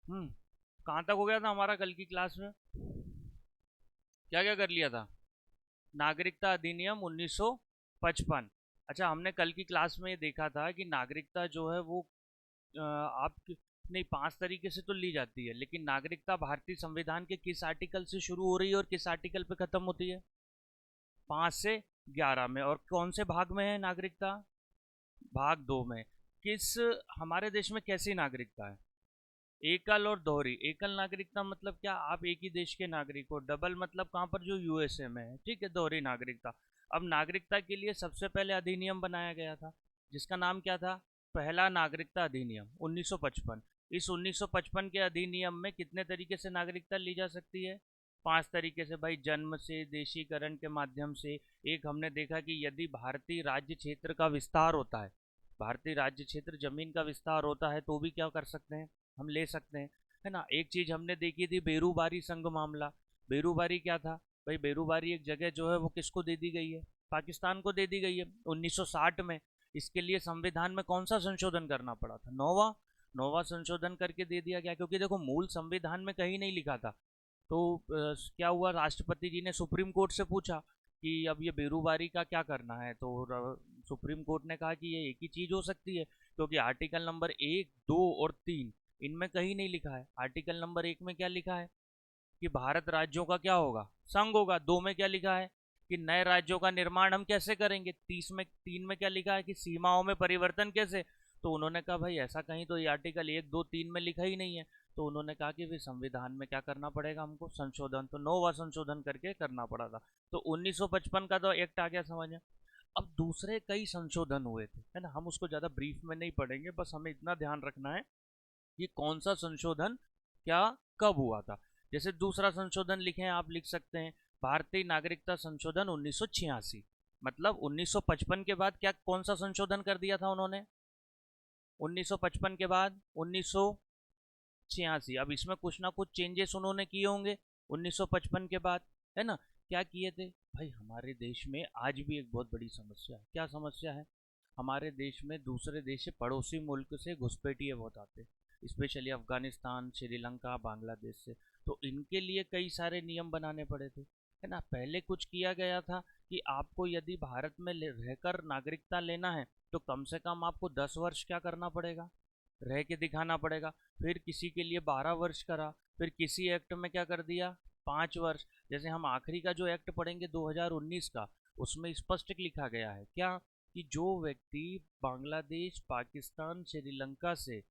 हम्म। कहाँ तक हो गया था हमारा कल की क्लास में? क्या क्या कर लिया था? नागरिकता अधिनियम 1955। अच्छा, हमने कल की क्लास में ये देखा था कि नागरिकता जो है वो आप नहीं, 5 तरीके से तो ली जाती है, लेकिन नागरिकता भारतीय संविधान के किस आर्टिकल से शुरू हो रही है और किस आर्टिकल पे खत्म होती है? 5 से 11 में। और कौन से भाग में है नागरिकता? भाग 2 में। किस हमारे देश में कैसी नागरिकता है? एकल और दोहरी। एकल नागरिकता मतलब क्या? आप एक ही देश के नागरिक हो। डबल मतलब कहाँ पर? जो यूएसए में है, ठीक है, दोहरी नागरिकता। अब नागरिकता के लिए सबसे पहले अधिनियम बनाया गया था, जिसका नाम क्या था? पहला नागरिकता अधिनियम 1955। इस 1955 के अधिनियम में कितने तरीके से नागरिकता ली जा सकती है? 5 तरीके से भाई। जन्म से, देशीकरण के माध्यम से। एक हमने देखा कि यदि भारतीय राज्य क्षेत्र का विस्तार होता है, भारतीय राज्य क्षेत्र जमीन का विस्तार होता है, तो भी क्या कर सकते हैं? हम ले सकते हैं, है ना। एक चीज हमने देखी थी, बेरूबारी संघ मामला। बेरूबारी क्या था? भाई बेरूबारी एक जगह जो है वो किसको दे दी गई है? पाकिस्तान को दे दी गई है 1960 में। इसके लिए संविधान में कौन सा संशोधन करना पड़ा था? नौवा। नौवा संशोधन करके दे दिया गया, क्योंकि देखो मूल संविधान में कहीं नहीं लिखा था। तो क्या हुआ, राष्ट्रपति जी ने सुप्रीम कोर्ट से पूछा कि अब ये बेरूबारी का क्या करना है, तो सुप्रीम कोर्ट ने कहा कि ये एक ही चीज हो सकती है, क्योंकि आर्टिकल नंबर 1, 2 और 3 इनमें कहीं नहीं लिखा है। आर्टिकल नंबर 1 में क्या लिखा है? कि भारत राज्यों का क्या होगा? संघ होगा। 2 में क्या लिखा है? कि नए राज्यों का निर्माण हम कैसे करेंगे? 3 में क्या लिखा है? कि सीमाओं में परिवर्तन कैसे? तो उन्होंने कहा भाई ऐसा कहीं तो ये आर्टिकल 1, 2, 3 में लिखा ही नहीं है। तो उन्होंने कहा कि फिर संविधान में क्या करना पड़ेगा हमको? संशोधन। तो 9वां संशोधन करके करना पड़ा था। तो 1955 का तो एक्ट आ गया समझ में। अब दूसरे कई संशोधन हुए थे, है ना। हम उसको ज्यादा ब्रीफ में नहीं पढ़ेंगे, बस हमें इतना ध्यान रखना है कि कौन सा संशोधन क्या कब हुआ था। जैसे दूसरा संशोधन लिखे हैं, आप लिख सकते हैं भारतीय नागरिकता संशोधन 1986। मतलब 1955 के बाद क्या कौन सा संशोधन कर दिया था उन्होंने? 1955 के बाद 1986। अब इसमें कुछ ना कुछ चेंजेस उन्होंने किए होंगे 1955 के बाद, है ना। क्या किए थे? भाई हमारे देश में आज भी एक बहुत बड़ी समस्या है। क्या समस्या है? हमारे देश में दूसरे देश से, पड़ोसी मुल्क से घुसपैठिए बहुत आते हैं, स्पेशली अफगानिस्तान, श्रीलंका, बांग्लादेश से। तो इनके लिए कई सारे नियम बनाने पड़े थे, है ना। पहले कुछ किया गया था कि आपको यदि भारत में रहकर नागरिकता लेना है, तो कम से कम आपको 10 वर्ष क्या करना पड़ेगा? रह के दिखाना पड़ेगा। फिर किसी के लिए 12 वर्ष करा। फिर किसी एक्ट में क्या कर दिया? 5 वर्ष। जैसे हम आखिरी का जो एक्ट पढ़ेंगे 2019 का, उसमें स्पष्ट लिखा गया है क्या? कि जो व्यक्ति बांग्लादेश, पाकिस्तान, श्रीलंका से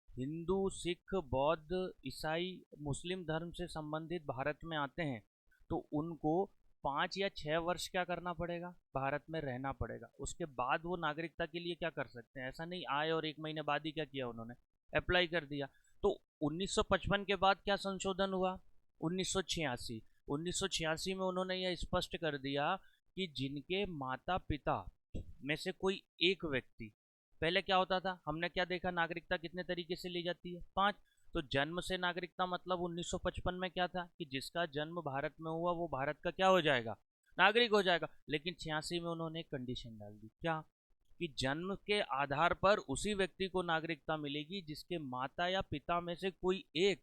हिंदू, सिख, बौद्ध, ईसाई, मुस्लिम धर्म से संबंधित भारत में आते हैं, तो उनको 5 या 6 वर्ष क्या करना पड़ेगा? भारत में रहना पड़ेगा। उसके बाद वो नागरिकता के लिए क्या कर सकते हैं। ऐसा नहीं आए और 1 महीने बाद ही क्या किया उन्होंने? अप्लाई कर दिया। तो 1955 के बाद क्या संशोधन हुआ? 1986। 1986 में उन्होंने यह स्पष्ट कर दिया कि जिनके माता पिता में से कोई एक व्यक्ति, पहले क्या होता था, हमने क्या देखा, नागरिकता कितने तरीके से ली जाती है? 5। तो जन्म से नागरिकता मतलब 1955 में क्या था? कि जिसका जन्म भारत में हुआ वो भारत का क्या हो जाएगा? नागरिक हो जाएगा। लेकिन 86 में उन्होंने एक कंडीशन डाल दी, क्या? कि जन्म के आधार पर उसी व्यक्ति को नागरिकता मिलेगी जिसके माता या पिता में से कोई एक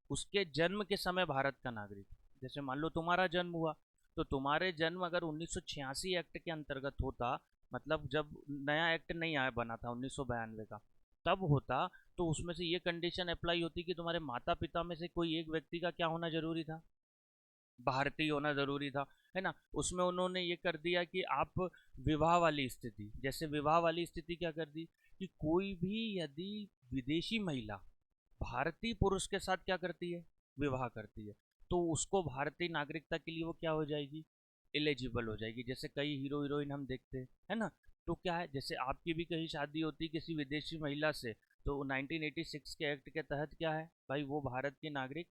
उसके जन्म के समय भारत का नागरिक। जैसे मान लो तुम्हारा जन्म हुआ, तो तुम्हारे जन्म अगर 1986 एक्ट के अंतर्गत होता, मतलब जब नया एक्ट नहीं आया बना था 1992 का, तब होता, तो उसमें से ये कंडीशन अप्लाई होती कि तुम्हारे माता पिता में से कोई एक व्यक्ति का क्या होना जरूरी था? भारतीय होना जरूरी था, है ना। उसमें उन्होंने ये कर दिया कि आप विवाह वाली स्थिति, जैसे विवाह वाली स्थिति क्या कर दी? कि कोई भी यदि विदेशी महिला भारतीय पुरुष के साथ क्या करती है? विवाह करती है, तो उसको भारतीय नागरिकता के लिए वो क्या हो जाएगी? एलिजिबल हो जाएगी। जैसे कई हीरो हीरोइन हम देखते हैं, है ना। तो क्या है, जैसे आपकी भी कहीं शादी होती किसी विदेशी महिला से, तो 1986 के एक्ट के तहत क्या है भाई, वो भारत के नागरिक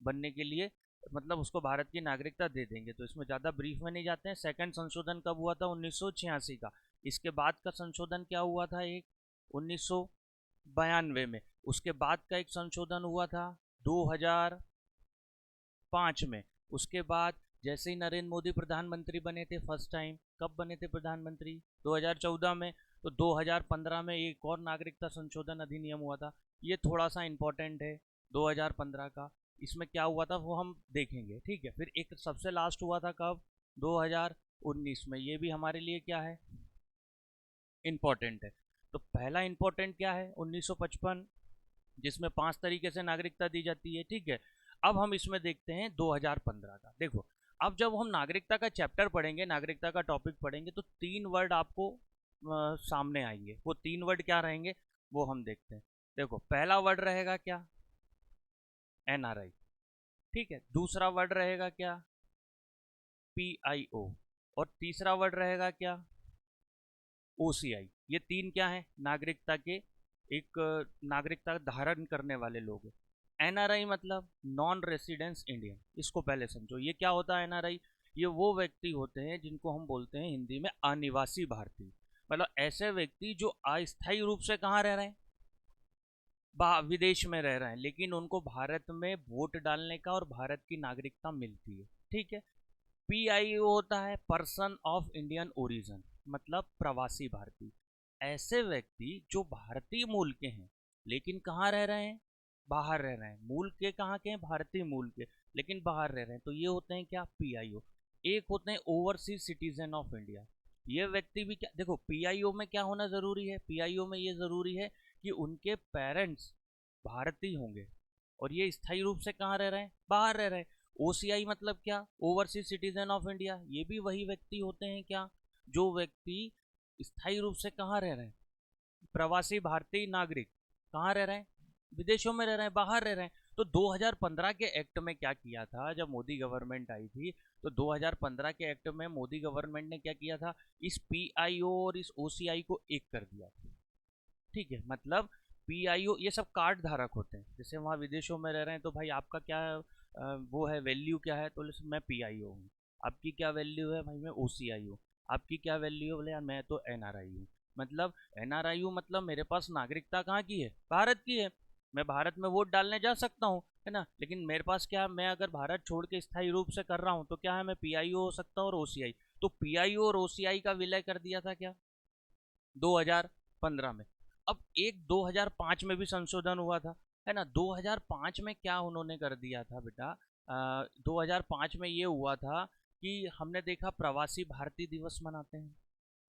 बनने के लिए, मतलब उसको भारत की नागरिकता दे देंगे। तो इसमें ज़्यादा ब्रीफ में नहीं जाते हैं। सेकंड संशोधन कब हुआ था? 1986 का। इसके बाद का संशोधन क्या हुआ था? एक 1992 में। उसके बाद का एक संशोधन हुआ था 2005 में। उसके बाद जैसे ही नरेंद्र मोदी प्रधानमंत्री बने थे फर्स्ट टाइम, कब बने थे प्रधानमंत्री? 2014 में। तो 2015 में एक और नागरिकता संशोधन अधिनियम हुआ था। ये थोड़ा सा इंपॉर्टेंट है। 2015 का। इसमें क्या हुआ था वो हम देखेंगे, ठीक है। फिर एक सबसे लास्ट हुआ था कब, 2019 में। ये भी हमारे लिए क्या है, इम्पोर्टेंट है। तो पहला इम्पोर्टेंट क्या है, 1955, जिसमें 5 तरीके से नागरिकता दी जाती है, ठीक है। अब हम इसमें देखते हैं 2015 का। देखो, अब जब हम नागरिकता का चैप्टर पढ़ेंगे, नागरिकता का टॉपिक पढ़ेंगे, तो 3 वर्ड आपको सामने आएंगे। वो 3 वर्ड क्या रहेंगे वो हम देखते हैं। देखो, पहला वर्ड रहेगा क्या, एनआरआई, ठीक है। दूसरा वर्ड रहेगा क्या, पीआईओ। और तीसरा वर्ड रहेगा क्या, ओसीआई। ये 3 क्या है, नागरिकता के एक नागरिकता धारण करने वाले लोग हैं। एनआरआई मतलब नॉन रेसिडेंस इंडियन। इसको पहले समझो, ये क्या होता है एनआरआई। ये वो व्यक्ति होते हैं जिनको हम बोलते हैं हिंदी में अनिवासी भारतीय। मतलब ऐसे व्यक्ति जो अस्थायी रूप से कहाँ रह रहे हैं, विदेश में रह रहे हैं, लेकिन उनको भारत में वोट डालने का और भारत की नागरिकता मिलती है, ठीक है। पीआईओ होता है पर्सन ऑफ इंडियन ओरिजिन, मतलब प्रवासी भारतीय। ऐसे व्यक्ति जो भारतीय मूल के हैं लेकिन कहाँ रह रहे हैं, बाहर रह रहे हैं। मूल के कहाँ के हैं, भारतीय मूल के, लेकिन बाहर रह रहे हैं, तो ये होते हैं क्या, पीआईओ। एक होते हैं ओवरसीज सिटीजन ऑफ इंडिया। ये व्यक्ति भी क्या, देखो पीआईओ में क्या होना जरूरी है, पीआईओ में ये जरूरी है कि उनके पेरेंट्स भारतीय होंगे और ये स्थायी रूप से कहाँ रह रहे हैं, बाहर रह रहे हैं। ओसीआई मतलब क्या, ओवरसीज सिटीजन ऑफ इंडिया। ये भी वही व्यक्ति होते हैं क्या, जो व्यक्ति स्थायी रूप से कहाँ रह रहे हैं, प्रवासी भारतीय नागरिक, कहाँ रह रहे हैं, विदेशों में रह रहे हैं, बाहर रह रहे हैं। तो 2015 के एक्ट में क्या किया था, जब मोदी गवर्नमेंट आई थी, तो 2015 के एक्ट में मोदी गवर्नमेंट ने क्या किया था, इस पीआईओ और इस ओसीआई को एक कर दिया था, ठीक है। मतलब पीआईओ ये सब कार्ड धारक होते हैं। जैसे वहाँ विदेशों में रह रहे हैं तो भाई आपका क्या वो है, वैल्यू क्या है, तो मैं पीआईओ हूँ। आपकी क्या वैल्यू है, भाई मैं ओसीआई हूँ। आपकी क्या वैल्यू है, बोले यार मैं तो एनआरआई हूँ। मतलब एनआरआई हूँ मतलब मेरे पास नागरिकता कहाँ की है, भारत की है। मैं भारत में वोट डालने जा सकता हूँ, है ना, लेकिन मेरे पास क्या है, मैं अगर भारत छोड़ के स्थायी रूप से कर रहा हूँ तो क्या है, मैं पीआईओ हो सकता हूँ और ओसीआई। तो पीआईओ और ओसीआई का विलय कर दिया था क्या, 2015 में। अब एक 2005 में भी संशोधन हुआ था, है ना। 2005 में क्या उन्होंने कर दिया था बेटा, 2005 में ये हुआ था कि हमने देखा प्रवासी भारतीय दिवस मनाते हैं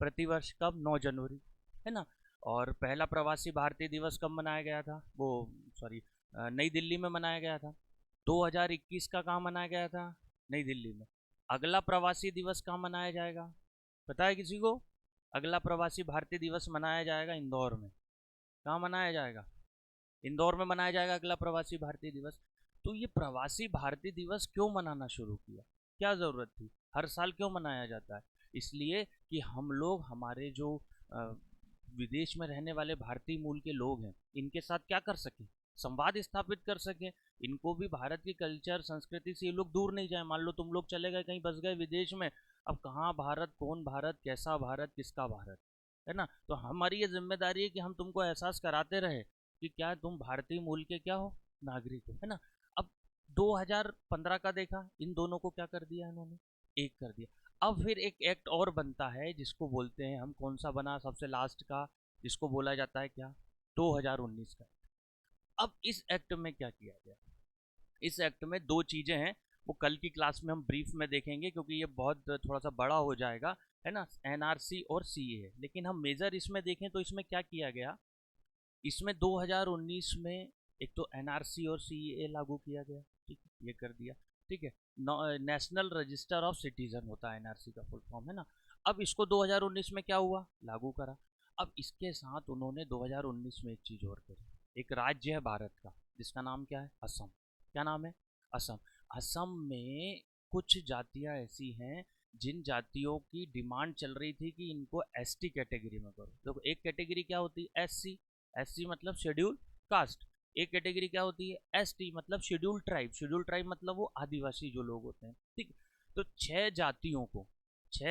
प्रतिवर्ष, कब, 9 जनवरी, है ना। और पहला प्रवासी भारतीय दिवस कब मनाया गया था, वो सॉरी नई दिल्ली में मनाया गया था। 2021 का कहाँ मनाया गया था, नई दिल्ली में। अगला प्रवासी दिवस कहाँ मनाया जाएगा, पता है किसी को। अगला प्रवासी भारतीय दिवस मनाया जाएगा इंदौर में। कहाँ मनाया जाएगा, इंदौर में मनाया जाएगा अगला प्रवासी भारतीय दिवस। तो ये प्रवासी भारतीय दिवस क्यों मनाना शुरू किया, क्या जरूरत थी, हर साल क्यों मनाया जाता है। इसलिए कि हम लोग हमारे जो विदेश में रहने वाले भारतीय मूल के लोग हैं, इनके साथ क्या कर सकें, संवाद स्थापित कर सकें। इनको भी भारत की कल्चर संस्कृति से ये लोग दूर नहीं जाए। मान लो तुम लोग चले गए कहीं, बस गए विदेश में, अब कहाँ भारत, कौन भारत, कैसा भारत, किसका भारत, है ना। तो हमारी ये जिम्मेदारी है कि हम तुमको एहसास कराते रहे कि क्या तुम भारतीय मूल के क्या हो, नागरिक हो, है ना। अब 2015 का देखा, इन दोनों को क्या कर दिया इन्होंने, एक कर दिया। अब फिर एक एक्ट और बनता है जिसको बोलते हैं हम, कौन सा बना सबसे लास्ट का, जिसको बोला जाता है क्या, 2019 का। अब इस एक्ट में क्या किया गया, इस एक्ट में 2 चीजें हैं, वो कल की क्लास में हम ब्रीफ में देखेंगे क्योंकि ये बहुत थोड़ा सा बड़ा हो जाएगा, है ना, एनआरसी और सीए। लेकिन हम मेजर इसमें देखें तो इसमें क्या किया गया, इसमें 2019 में एक तो एनआरसी और सीए लागू किया गया, ठीक है, ये कर दिया, ठीक है। नेशनल रजिस्टर ऑफ सिटीजन होता है एनआरसी का फुल फॉर्म, है ना। अब इसको 2019 में क्या हुआ, लागू करा। अब इसके साथ उन्होंने 2019 में एक चीज और करी। एक राज्य है भारत का जिसका नाम क्या है, असम। क्या नाम है, असम। असम में कुछ जातियां ऐसी हैं जिन जातियों की डिमांड चल रही थी कि इनको एसटी कैटेगरी में करो। देखो, एक कैटेगरी क्या होती है, एससी। एससी मतलब शेड्यूल कास्ट। एक कैटेगरी क्या होती है, एसटी मतलब शेड्यूल ट्राइब। शेड्यूल ट्राइब मतलब वो आदिवासी जो लोग होते हैं, ठीक। तो 6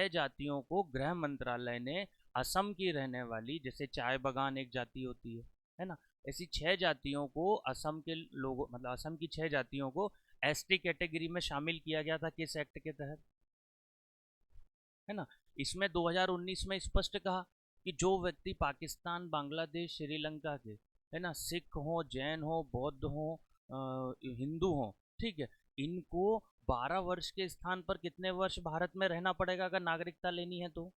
जातियों को गृह मंत्रालय ने असम की रहने वाली, जैसे चाय बगान एक जाति होती है ना, ऐसी 6 जातियों को असम के लोगों, मतलब असम की 6 जातियों को एसटी कैटेगरी में शामिल किया गया था, किस एक्ट के तहत, है ना। इसमें 2019 में स्पष्ट कहा कि जो व्यक्ति पाकिस्तान, बांग्लादेश, श्रीलंका के है ना, सिख हो, जैन हो, बौद्ध हो, हिंदू हो, ठीक है, इनको 12 वर्ष के स्थान पर कितने वर्ष भारत में रहना पड़ेगा अगर नागरिकता लेनी है तो?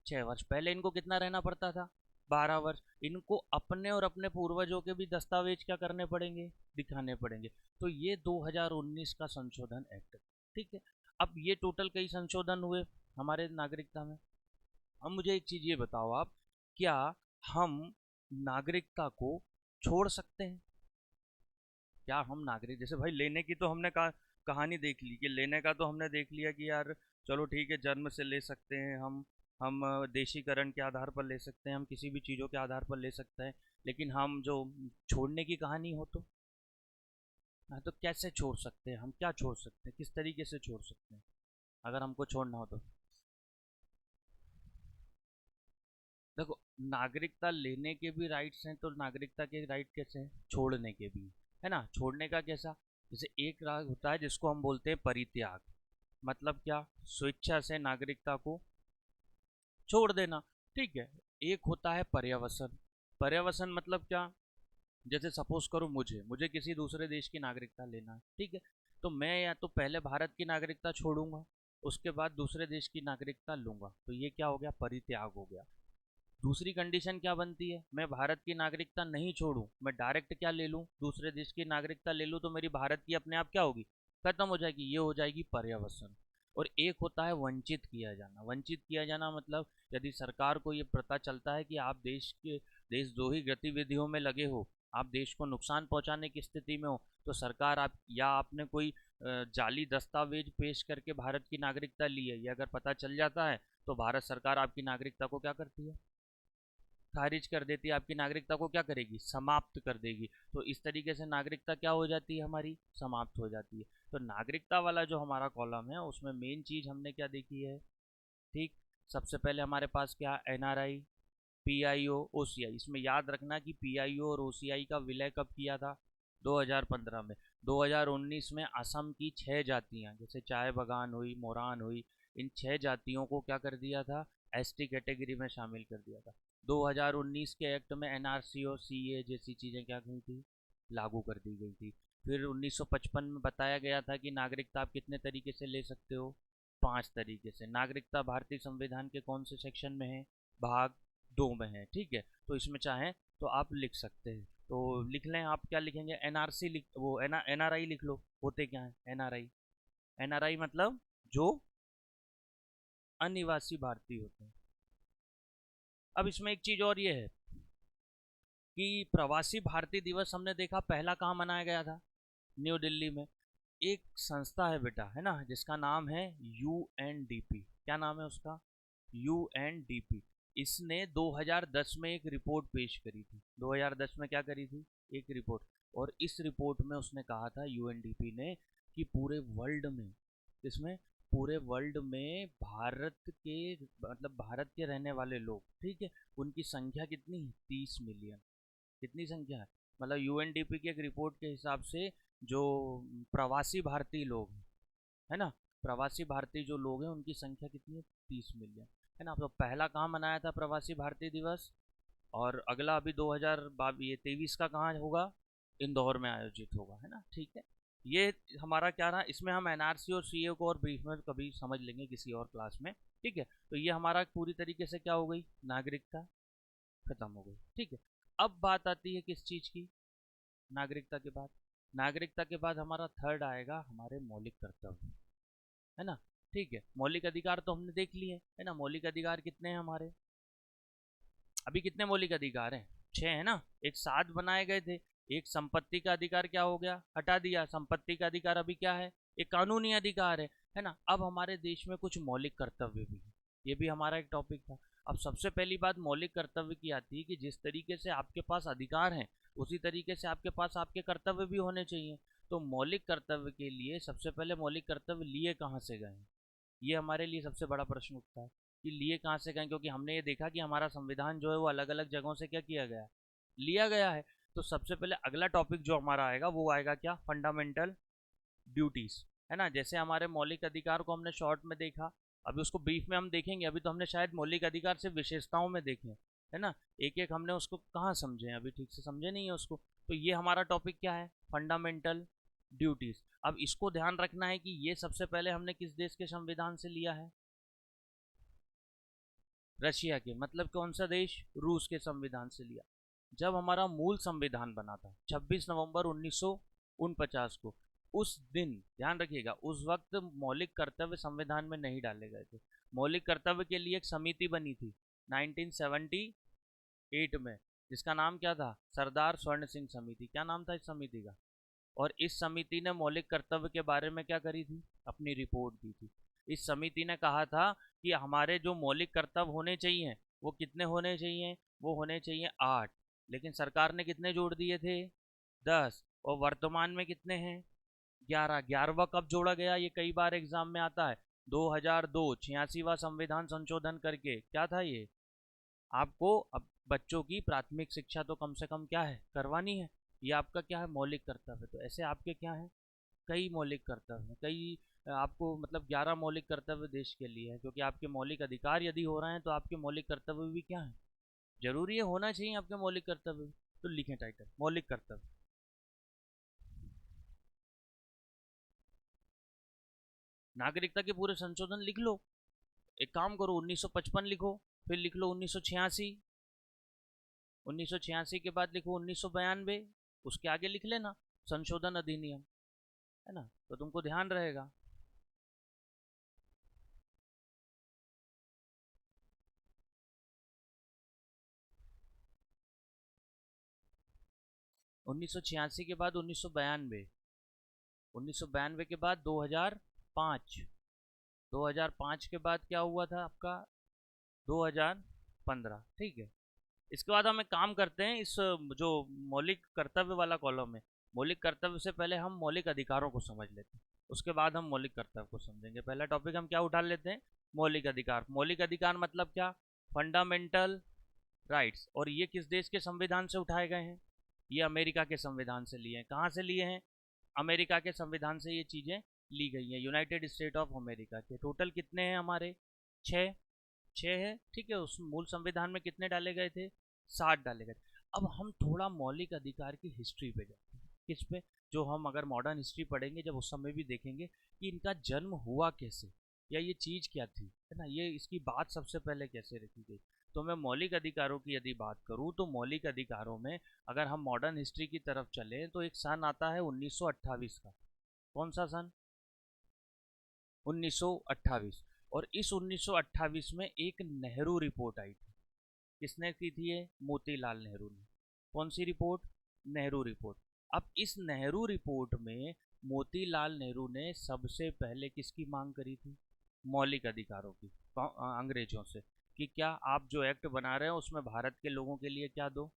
6 वर्ष। पहले इनको कितना रहना पड़ता था? 12 वर्ष। इनको अपने और अपने पूर्वजों के भी दस्तावेज क्या करने पड़ेंगे? दिखाने पड़ेंगे। तो ये 2019 का संशोधन एक्ट, ठीक है। अब ये टोटल कई संशोधन हुए हमारे नागरिकता में। अब मुझे एक चीज ये बताओ आप, क्या हम नागरिकता को छोड़ सकते हैं? क्या हम नागरिक, जैसे भाई लेने की तो हमने कहानी देख ली कि लेने का तो हमने देख लिया कि यार चलो ठीक है, जन्म से ले सकते हैं हम देशीकरण के आधार पर ले सकते हैं, हम किसी भी चीज़ों के आधार पर ले सकते हैं, लेकिन हम जो छोड़ने की कहानी हो तो, हाँ, तो कैसे छोड़ सकते हैं? हम क्या छोड़ सकते हैं, किस तरीके से छोड़ सकते हैं अगर हमको छोड़ना हो तो? देखो, नागरिकता लेने के भी राइट्स हैं तो नागरिकता के राइट कैसे हैं? छोड़ने के भी, है ना। छोड़ने का कैसा? जैसे एक राग होता है जिसको हम बोलते हैं परित्याग, मतलब क्या? स्वेच्छा से नागरिकता को छोड़ देना, ठीक है। एक होता है पर्यवसन। पर्यवसन मतलब क्या? जैसे सपोज करो मुझे मुझे किसी दूसरे देश की नागरिकता लेना है, ठीक है, तो मैं या तो पहले भारत की नागरिकता छोड़ूंगा, उसके बाद दूसरे देश की नागरिकता लूंगा, तो ये क्या हो गया? परित्याग हो गया। दूसरी कंडीशन क्या बनती है? मैं भारत की नागरिकता नहीं छोड़ूं, मैं डायरेक्ट क्या ले लूं? दूसरे देश की नागरिकता ले लूं, तो मेरी भारत की अपने आप क्या होगी? खत्म हो जाएगी। ये हो जाएगी पर्यवसन। और एक होता है वंचित किया जाना। वंचित किया जाना मतलब यदि सरकार को ये पता चलता है कि आप देशद्रोही गतिविधियों में लगे हो, आप देश को नुकसान पहुंचाने की स्थिति में हो, तो सरकार आप या आपने कोई जाली दस्तावेज पेश करके भारत की नागरिकता ली है, ये अगर पता चल जाता है, तो भारत सरकार आपकी नागरिकता को क्या करती है? खारिज कर देती है। आपकी नागरिकता को क्या करेगी? समाप्त कर देगी। तो इस तरीके से नागरिकता क्या हो जाती है? हमारी समाप्त हो जाती है। तो नागरिकता वाला जो हमारा कॉलम है उसमें मेन चीज हमने क्या देखी है? ठीक, सबसे पहले हमारे पास क्या? NRI, PIO, OCI. इसमें याद रखना कि पीआईओ और ओसीआई का विलय कब किया था? 2015 में। 2019 में असम की 6 जातियां, जैसे चाय बगान हुई, मोरान हुई, इन 6 जातियों को क्या कर दिया था? एसटी कैटेगरी में शामिल कर दिया था। 2019 के एक्ट में एनआरसी और सीए जैसी चीजें क्या गई थी? लागू कर दी गई थी। फिर 1955 में बताया गया था कि नागरिकता आप कितने तरीके से ले सकते हो? 5 तरीके से। नागरिकता भारतीय संविधान के कौन से सेक्शन में है? भाग 2 में है, ठीक है। तो इसमें चाहें तो आप लिख सकते हैं, तो लिख लें। आप क्या लिखेंगे? एनआरसी लिख, वो एनआरआई लिख लो। होते क्या है एनआरआई? एनआरआई मतलब जो अनिवासी भारतीय होते हैं। अब इसमें एक चीज और ये है कि प्रवासी भारतीय दिवस हमने देखा पहला कहाँ मनाया गया था? न्यू दिल्ली में। एक संस्था है बेटा, है ना, जिसका नाम है यूएनडीपी। क्या नाम है उसका? यूएनडीपी। इसने 2010 में एक रिपोर्ट पेश करी थी। 2010 में क्या करी थी? एक रिपोर्ट। और इस रिपोर्ट में उसने कहा था, यूएनडीपी ने, कि पूरे वर्ल्ड में, इसमें पूरे वर्ल्ड में भारत के, मतलब भारत के रहने वाले लोग, ठीक है, उनकी संख्या कितनी है? 30 मिलियन। कितनी संख्या है? मतलब यूएनडीपी की एक रिपोर्ट के हिसाब से जो प्रवासी भारतीय लोग हैं, है ना, प्रवासी भारतीय जो लोग हैं उनकी संख्या कितनी है? 30 मिलियन, है ना। तो पहला कहाँ मनाया था प्रवासी भारतीय दिवस? और अगला अभी 2023 का कहाँ होगा? इंदौर में आयोजित होगा, है ना, ठीक है। ये हमारा क्या रहा? इसमें हम एनआरसी और सीए को और ब्रीफ में कभी समझ लेंगे किसी और क्लास में, ठीक है। तो ये हमारा पूरी तरीके से क्या हो गई? नागरिकता खत्म हो गई, ठीक है। अब बात आती है किस चीज की? नागरिकता के बाद, नागरिकता के बाद हमारा थर्ड आएगा हमारे मौलिक कर्तव्य, है ना, ठीक है। मौलिक अधिकार तो हमने देख लिए, है ना। मौलिक अधिकार कितने हैं हमारे? अभी कितने मौलिक अधिकार हैं? 6 है ना। एक 7 बनाए गए थे। एक संपत्ति का अधिकार क्या हो गया? हटा दिया। संपत्ति का अधिकार अभी क्या है? एक कानूनी अधिकार है ना। अब हमारे देश में कुछ मौलिक कर्तव्य भी है। ये भी हमारा एक टॉपिक था। अब सबसे पहली बात मौलिक कर्तव्य की आती है कि जिस तरीके से आपके पास अधिकार हैं, उसी तरीके से आपके पास आपके कर्तव्य भी होने चाहिए। तो मौलिक कर्तव्य के लिए सबसे पहले मौलिक कर्तव्य लिए कहाँ से गए? ये हमारे लिए सबसे बड़ा प्रश्न उठता है कि लिए कहाँ से गए, क्योंकि हमने ये देखा कि हमारा संविधान जो है वो अलग अलग जगहों से क्या किया गया है? लिया गया है। तो सबसे पहले अगला टॉपिक जो हमारा आएगा वो आएगा क्या? फंडामेंटल ड्यूटीज, है ना। जैसे हमारे मौलिक अधिकार को हमने शॉर्ट में देखा, अभी उसको ब्रीफ में हम देखेंगे। अभी तो हमने शायद मौलिक अधिकार सिर्फ विशेषताओं में देखे, है ना। एक एक हमने उसको कहाँ समझे, अभी ठीक से समझे नहीं है उसको। तो ये हमारा टॉपिक क्या है, फंडामेंटल ड्यूटीज। अब इसको ध्यान रखना है कि ये सबसे पहले हमने किस देश के संविधान से लिया है, रशिया के, मतलब कौन सा देश, रूस के संविधान से लिया। जब हमारा मूल संविधान बना था 26 नवंबर 1949 को, उस दिन ध्यान रखिएगा, उस वक्त मौलिक कर्तव्य संविधान में नहीं डाले गए थे। मौलिक कर्तव्य के लिए एक समिति बनी थी 1978 में, जिसका नाम क्या था, सरदार स्वर्ण सिंह समिति। क्या नाम था इस समिति का। और इस समिति ने मौलिक कर्तव्य के बारे में क्या करी थी, अपनी रिपोर्ट दी थी। इस समिति ने कहा था कि हमारे जो मौलिक कर्तव्य होने चाहिए वो कितने होने चाहिए, वो होने चाहिए 8, लेकिन सरकार ने कितने जोड़ दिए थे, 10। और वर्तमान में कितने हैं, 11। 11वां कब जोड़ा गया, ये कई बार एग्जाम में आता है, 2002 86वां संविधान संशोधन करके। क्या था ये, आपको अब बच्चों की प्राथमिक शिक्षा तो कम से कम क्या है, करवानी है। ये आपका क्या है, मौलिक कर्तव्य। तो ऐसे आपके क्या है, कई मौलिक कर्तव्य हैं, कई आपको मतलब 11 मौलिक कर्तव्य देश के लिए है, क्योंकि आपके मौलिक अधिकार यदि हो रहे हैं तो आपके मौलिक कर्तव्य भी क्या है, जरूरी है, होना चाहिए आपके मौलिक कर्तव्य भी। तो लिखें टाइटल, मौलिक कर्तव्य। नागरिकता के पूरे संशोधन लिख लो। एक काम करो, 1955 लिखो, फिर लिख लो 1986, 1986 के बाद लिखो 1992, उसके आगे लिख लेना संशोधन अधिनियम, है ना, तो तुमको ध्यान रहेगा। 1986 के बाद 1992, 1992 के बाद 2005, 2005 के बाद क्या हुआ था आपका, 2015। ठीक है। इसके बाद हम एक काम करते हैं, इस जो मौलिक कर्तव्य वाला कॉलम है, मौलिक कर्तव्य से पहले हम मौलिक अधिकारों को समझ लेते हैं, उसके बाद हम मौलिक कर्तव्य को समझेंगे। पहला टॉपिक हम क्या उठा लेते हैं, मौलिक अधिकार। मौलिक अधिकार मतलब क्या, फंडामेंटल राइट्स। और ये किस देश के संविधान से उठाए गए हैं, ये अमेरिका के संविधान से लिए हैं। कहाँ से लिए हैं, अमेरिका के संविधान से ये चीज़ें ली गई हैं, यूनाइटेड स्टेट ऑफ अमेरिका के। टोटल कितने हैं हमारे, छः, छः है। ठीक है, उस मूल संविधान में कितने डाले गए थे, 60 डाले गए थे। अब हम थोड़ा मौलिक अधिकार की हिस्ट्री पे जाते हैं, किस पे, जो हम अगर मॉडर्न हिस्ट्री पढ़ेंगे जब उस समय भी देखेंगे कि इनका जन्म हुआ कैसे, या ये चीज़ क्या थी, है ना, ये इसकी बात सबसे पहले कैसे रखी गई। तो मैं मौलिक अधिकारों की यदि बात करूँ तो मौलिक अधिकारों में अगर हम मॉडर्न हिस्ट्री की तरफ चलें तो एक सन आता है 1928 का। कौन सा सन, 1928। और इस 1928 में एक नेहरू रिपोर्ट आई थी। किसने की थी ये, मोतीलाल नेहरू ने। कौन सी रिपोर्ट, नेहरू रिपोर्ट। अब इस नेहरू रिपोर्ट में मोतीलाल नेहरू ने सबसे पहले किसकी मांग करी थी, मौलिक अधिकारों की, अंग्रेजों से, कि क्या आप जो एक्ट बना रहे हैं उसमें भारत के लोगों के लिए क्या दो,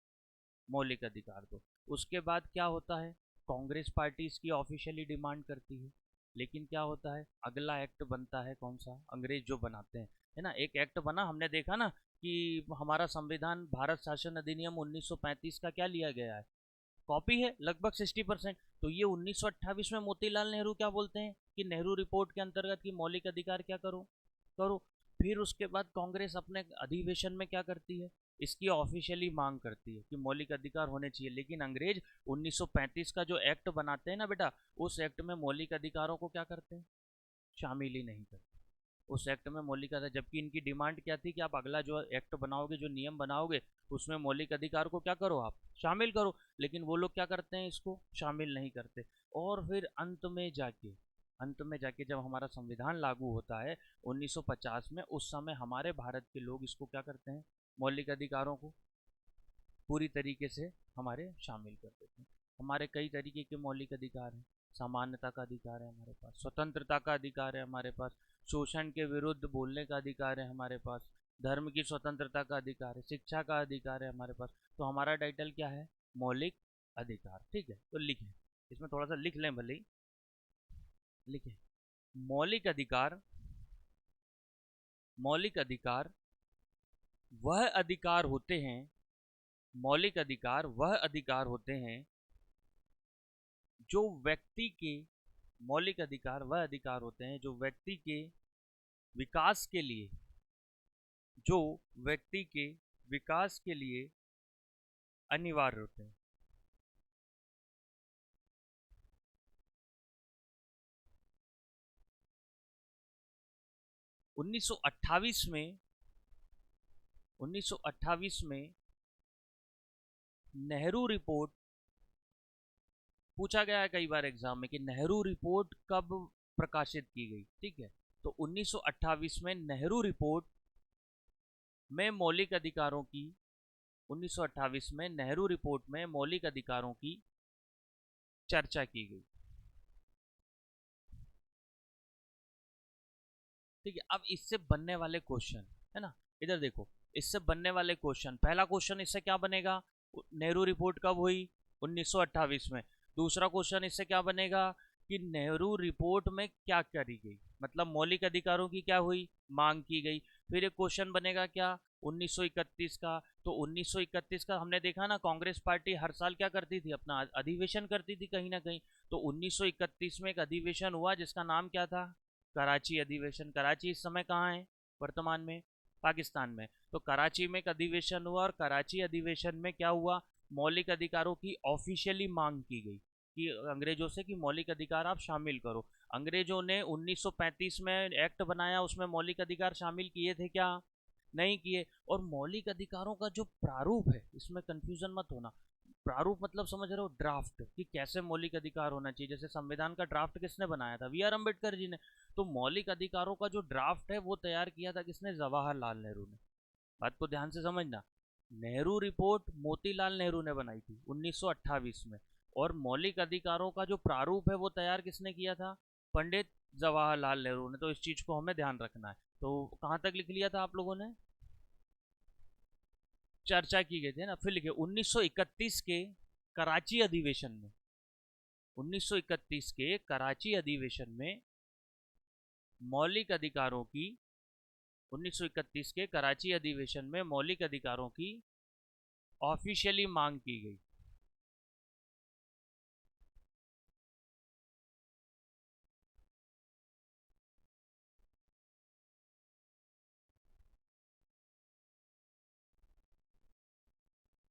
मौलिक अधिकार दो। उसके बाद क्या होता है, कांग्रेस पार्टी इसकी ऑफिशियली डिमांड करती है, लेकिन क्या होता है, अगला एक्ट बनता है कौन सा, अंग्रेज जो बनाते हैं, है ना, एक एक्ट बना, हमने देखा ना कि हमारा संविधान भारत शासन अधिनियम 1935 का क्या लिया गया है, कॉपी है लगभग 60%। तो ये 1928 में मोतीलाल नेहरू क्या बोलते हैं कि नेहरू रिपोर्ट के अंतर्गत की मौलिक अधिकार क्या करो, करो। फिर उसके बाद कांग्रेस अपने अधिवेशन में क्या करती है, इसकी ऑफिशियली मांग करती है कि मौलिक अधिकार होने चाहिए, लेकिन अंग्रेज 1935 का जो एक्ट बनाते हैं ना बेटा, उस एक्ट में मौलिक अधिकारों को क्या करते हैं, शामिल ही नहीं करते उस एक्ट में मौलिक अधिकार। जबकि इनकी डिमांड क्या थी कि आप अगला जो एक्ट बनाओगे, जो नियम बनाओगे, उसमें मौलिक अधिकार को क्या करो, आप शामिल करो। लेकिन वो लोग क्या करते हैं, इसको शामिल नहीं करते। और फिर अंत में जाके जब हमारा संविधान लागू होता है 1950 में, उस समय हमारे भारत के लोग इसको क्या करते हैं, मौलिक अधिकारों को पूरी तरीके से हमारे शामिल कर देते हैं। हमारे कई तरीके के मौलिक अधिकार हैं, समानता का अधिकार है हमारे पास, स्वतंत्रता का अधिकार है हमारे पास, शोषण के विरुद्ध बोलने का अधिकार है हमारे पास, धर्म की स्वतंत्रता का अधिकार है, शिक्षा का अधिकार है हमारे पास। तो हमारा टाइटल क्या है, मौलिक अधिकार। ठीक है, तो लिखें, इसमें थोड़ा सा लिख लें भले ही, लिखें, मौलिक अधिकार, मौलिक अधिकार वह अधिकार होते हैं, मौलिक अधिकार वह अधिकार होते हैं जो व्यक्ति के, मौलिक अधिकार वह अधिकार होते हैं जो विकास के लिए, जो व्यक्ति के विकास के लिए अनिवार्य होते हैं। 1928 में 1928 में नेहरू रिपोर्ट पूछा गया है कई बार एग्जाम में कि नेहरू रिपोर्ट कब प्रकाशित की गई। ठीक है, तो 1928 में नेहरू रिपोर्ट में मौलिक अधिकारों की 1928 में नेहरू रिपोर्ट में मौलिक अधिकारों की चर्चा की गई। ठीक है, अब इससे बनने वाले क्वेश्चन है ना, इधर देखो, इससे बनने वाले क्वेश्चन, पहला क्वेश्चन इससे क्या बनेगा, नेहरू रिपोर्ट कब हुई, 1928 में। दूसरा क्वेश्चन इससे क्या बनेगा कि नेहरू रिपोर्ट में क्या करी गई, मतलब मौलिक अधिकारों की क्या हुई, मांग की गई। फिर एक क्वेश्चन बनेगा क्या, 1931 का। तो 1931 का हमने देखा ना, कांग्रेस पार्टी हर साल क्या करती थी, अपना अधिवेशन करती थी कहीं ना कहीं। तो 1931 में एक अधिवेशन हुआ जिसका नाम क्या था, कराची अधिवेशन। कराची इस समय कहाँ है, वर्तमान में पाकिस्तान में। तो कराची में एक अधिवेशन हुआ और कराची अधिवेशन में क्या हुआ, मौलिक अधिकारों की ऑफिशियली मांग की गई कि अंग्रेजों से कि मौलिक अधिकार आप शामिल करो। अंग्रेजों ने 1935 में एक्ट बनाया, उसमें मौलिक अधिकार शामिल किए थे क्या, नहीं किए। और मौलिक अधिकारों का जो प्रारूप है, इसमें कंफ्यूजन मत होना, प्रारूप मतलब समझ रहे हो, ड्राफ्ट, कि कैसे मौलिक अधिकार होना चाहिए। जैसे संविधान का ड्राफ्ट किसने बनाया था, वी आर अम्बेडकर जी ने। तो मौलिक अधिकारों का जो ड्राफ्ट है वो तैयार किया था किसने, जवाहरलाल नेहरू ने। बात को ध्यान से समझना, नेहरू रिपोर्ट मोतीलाल नेहरू ने बनाई थी 1928 में, और मौलिक अधिकारों का जो प्रारूप है वो तैयार किसने किया था, पंडित जवाहरलाल नेहरू ने। तो इस चीज को हमें ध्यान रखना है। तो कहां तक लिख लिया था आप लोगों ने, चर्चा की गई थी ना। फिर लिखे 1931 के कराची अधिवेशन में, 1931 के कराची अधिवेशन में मौलिक अधिकारों की, 1931 के कराची अधिवेशन में मौलिक अधिकारों की ऑफिशियली मांग की गई।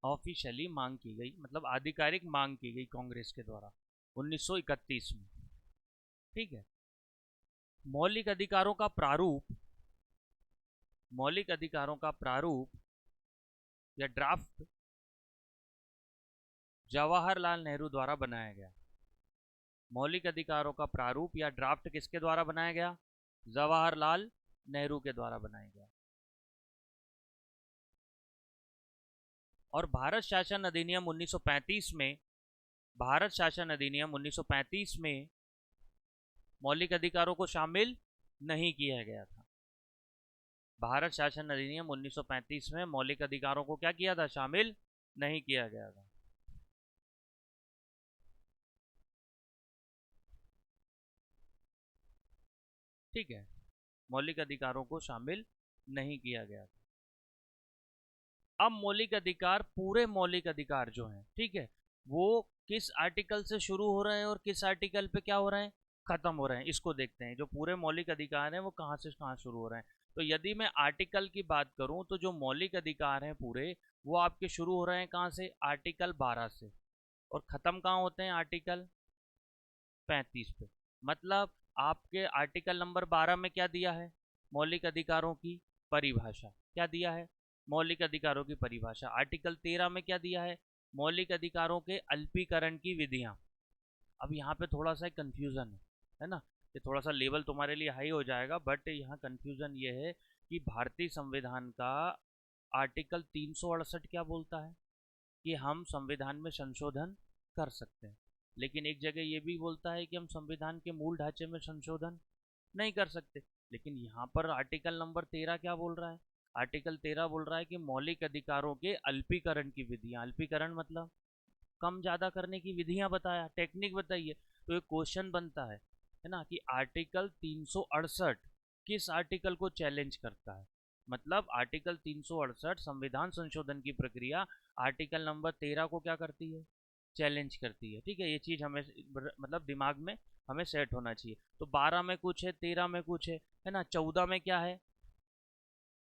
ऑफिशियली मांग की गई मतलब आधिकारिक मांग की गई कांग्रेस के द्वारा 1931 में। ठीक है, मौलिक अधिकारों का प्रारूप, मौलिक अधिकारों का प्रारूप या ड्राफ्ट जवाहरलाल नेहरू द्वारा बनाया गया। मौलिक अधिकारों का प्रारूप या ड्राफ्ट किसके द्वारा बनाया गया, जवाहरलाल नेहरू के द्वारा बनाया गया। और भारत शासन अधिनियम 1935 में, भारत शासन अधिनियम 1935 में मौलिक अधिकारों को शामिल नहीं किया गया था। भारत शासन अधिनियम 1935 में मौलिक अधिकारों को क्या किया था, शामिल नहीं किया गया था। ठीक है, मौलिक अधिकारों को शामिल नहीं किया गया था। अब मौलिक अधिकार, पूरे मौलिक अधिकार जो हैं, ठीक है, वो किस आर्टिकल से शुरू हो रहे हैं और किस आर्टिकल पे क्या हो रहे हैं, खत्म हो रहे हैं। इसको देखते हैं, जो पूरे मौलिक अधिकार हैं वो कहाँ से कहाँ शुरू हो रहे हैं। तो यदि मैं आर्टिकल की बात करूं तो जो मौलिक अधिकार हैं पूरे, वो आपके शुरू हो रहे हैं कहाँ से, आर्टिकल 12 से, और खत्म कहाँ होते हैं, आर्टिकल 35 पे। मतलब आपके आर्टिकल नंबर 12 में क्या दिया है, मौलिक अधिकारों की परिभाषा, क्या दिया है, मौलिक अधिकारों की परिभाषा। आर्टिकल 13 में क्या दिया है, मौलिक अधिकारों के अल्पीकरण की विधियां। अब यहाँ पे थोड़ा सा कंफ्यूजन है ना, ये थोड़ा सा लेवल तुम्हारे लिए हाई हो जाएगा, बट यहाँ कंफ्यूजन ये है कि भारतीय संविधान का आर्टिकल 368 क्या बोलता है कि हम संविधान में संशोधन कर सकते हैं, लेकिन एक जगह ये भी बोलता है कि हम संविधान के मूल ढांचे में संशोधन नहीं कर सकते। लेकिन यहाँ पर आर्टिकल नंबर 13 क्या बोल रहा है, आर्टिकल 13 बोल रहा है कि मौलिक अधिकारों के अल्पीकरण की विधियां, अल्पीकरण मतलब कम ज्यादा करने की विधियां बताया, टेक्निक बताइए। तो एक क्वेश्चन बनता है ना, कि आर्टिकल 368 किस आर्टिकल को चैलेंज करता है। मतलब आर्टिकल 368 संविधान संशोधन की प्रक्रिया आर्टिकल नंबर 13 को क्या करती है, चैलेंज करती है। ठीक है, ये चीज हमें मतलब दिमाग में हमें सेट होना चाहिए। तो 12 में कुछ है, 13 में कुछ है ना, 14 में क्या है,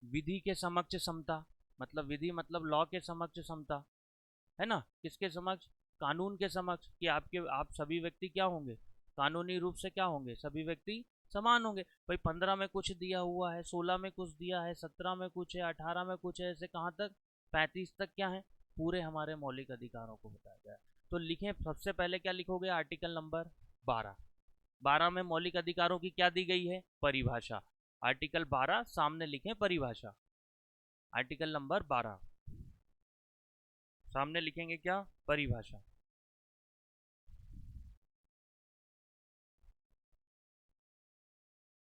विधि के समक्ष समता, मतलब विधि मतलब लॉ के समक्ष समता, है ना, किसके समक्ष, कानून के समक्ष, कि आप सभी व्यक्ति क्या होंगे, कानूनी रूप से क्या होंगे, सभी व्यक्ति समान होंगे। भाई 15 में कुछ दिया हुआ है, 16 में कुछ दिया है, 17 में कुछ है, 18 में कुछ है, ऐसे कहाँ तक, 35 तक क्या है, पूरे हमारे मौलिक अधिकारों को बताया गया है। तो लिखें, सबसे पहले क्या लिखोगे, आर्टिकल नंबर 12। 12 में मौलिक अधिकारों की क्या दी गई है, परिभाषा। आर्टिकल 12 सामने लिखें परिभाषा, आर्टिकल नंबर 12 सामने लिखेंगे क्या, परिभाषा।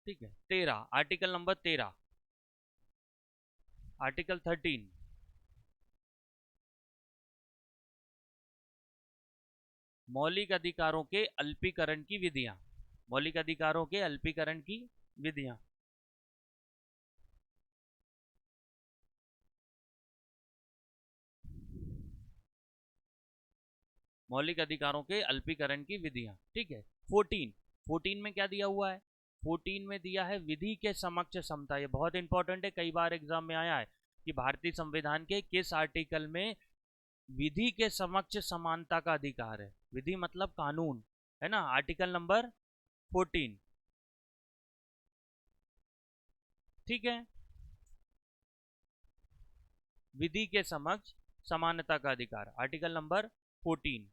ठीक है, 13, आर्टिकल नंबर 13, आर्टिकल 13, मौलिक अधिकारों के अल्पीकरण की विधियां, मौलिक अधिकारों के अल्पीकरण की विधियां। मौलिक अधिकारों के अल्पीकरण की विधियां, ठीक है। 14, 14 में क्या दिया हुआ है, 14 में दिया है विधि के समक्ष समता। ये बहुत इंपॉर्टेंट है, कई बार एग्जाम में आया है कि भारतीय संविधान के किस आर्टिकल में विधि के समक्ष समानता का अधिकार है, विधि मतलब कानून, है ना, आर्टिकल नंबर 14, ठीक है, विधि के समक्ष समानता का अधिकार, आर्टिकल नंबर 14।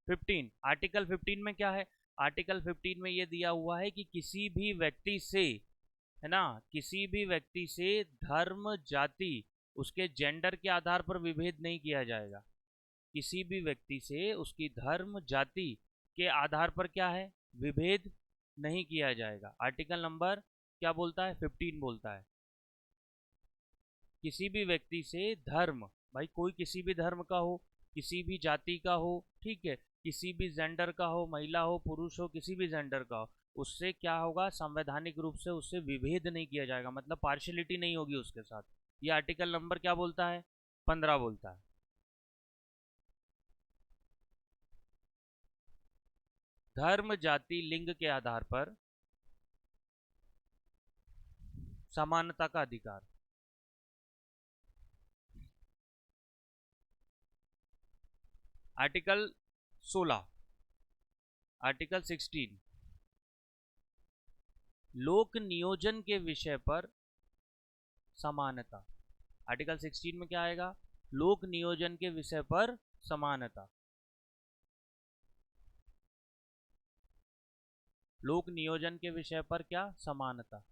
15, आर्टिकल 15 में क्या है, आर्टिकल 15 में ये दिया हुआ है कि किसी भी व्यक्ति से, है ना, किसी भी व्यक्ति से धर्म, जाति, उसके जेंडर के आधार पर विभेद नहीं किया जाएगा। किसी भी व्यक्ति से उसकी धर्म, जाति के आधार पर क्या है, विभेद नहीं किया जाएगा। आर्टिकल नंबर क्या बोलता है, 15 बोलता है किसी भी व्यक्ति से धर्म, भाई कोई किसी भी धर्म का हो, किसी भी जाति का हो, ठीक है, किसी भी जेंडर का हो, महिला हो, पुरुष हो, किसी भी जेंडर का हो, उससे क्या होगा, संवैधानिक रूप से उससे विभेद नहीं किया जाएगा, मतलब पार्शलिटी नहीं होगी उसके साथ। ये आर्टिकल नंबर क्या बोलता है, 15 बोलता है। धर्म, जाति, लिंग के आधार पर समानता का अधिकार। आर्टिकल 16, आर्टिकल 16, लोक नियोजन के विषय पर समानता। आर्टिकल 16 में क्या आएगा, लोक नियोजन के विषय पर समानता, लोक नियोजन के विषय पर क्या, समानता।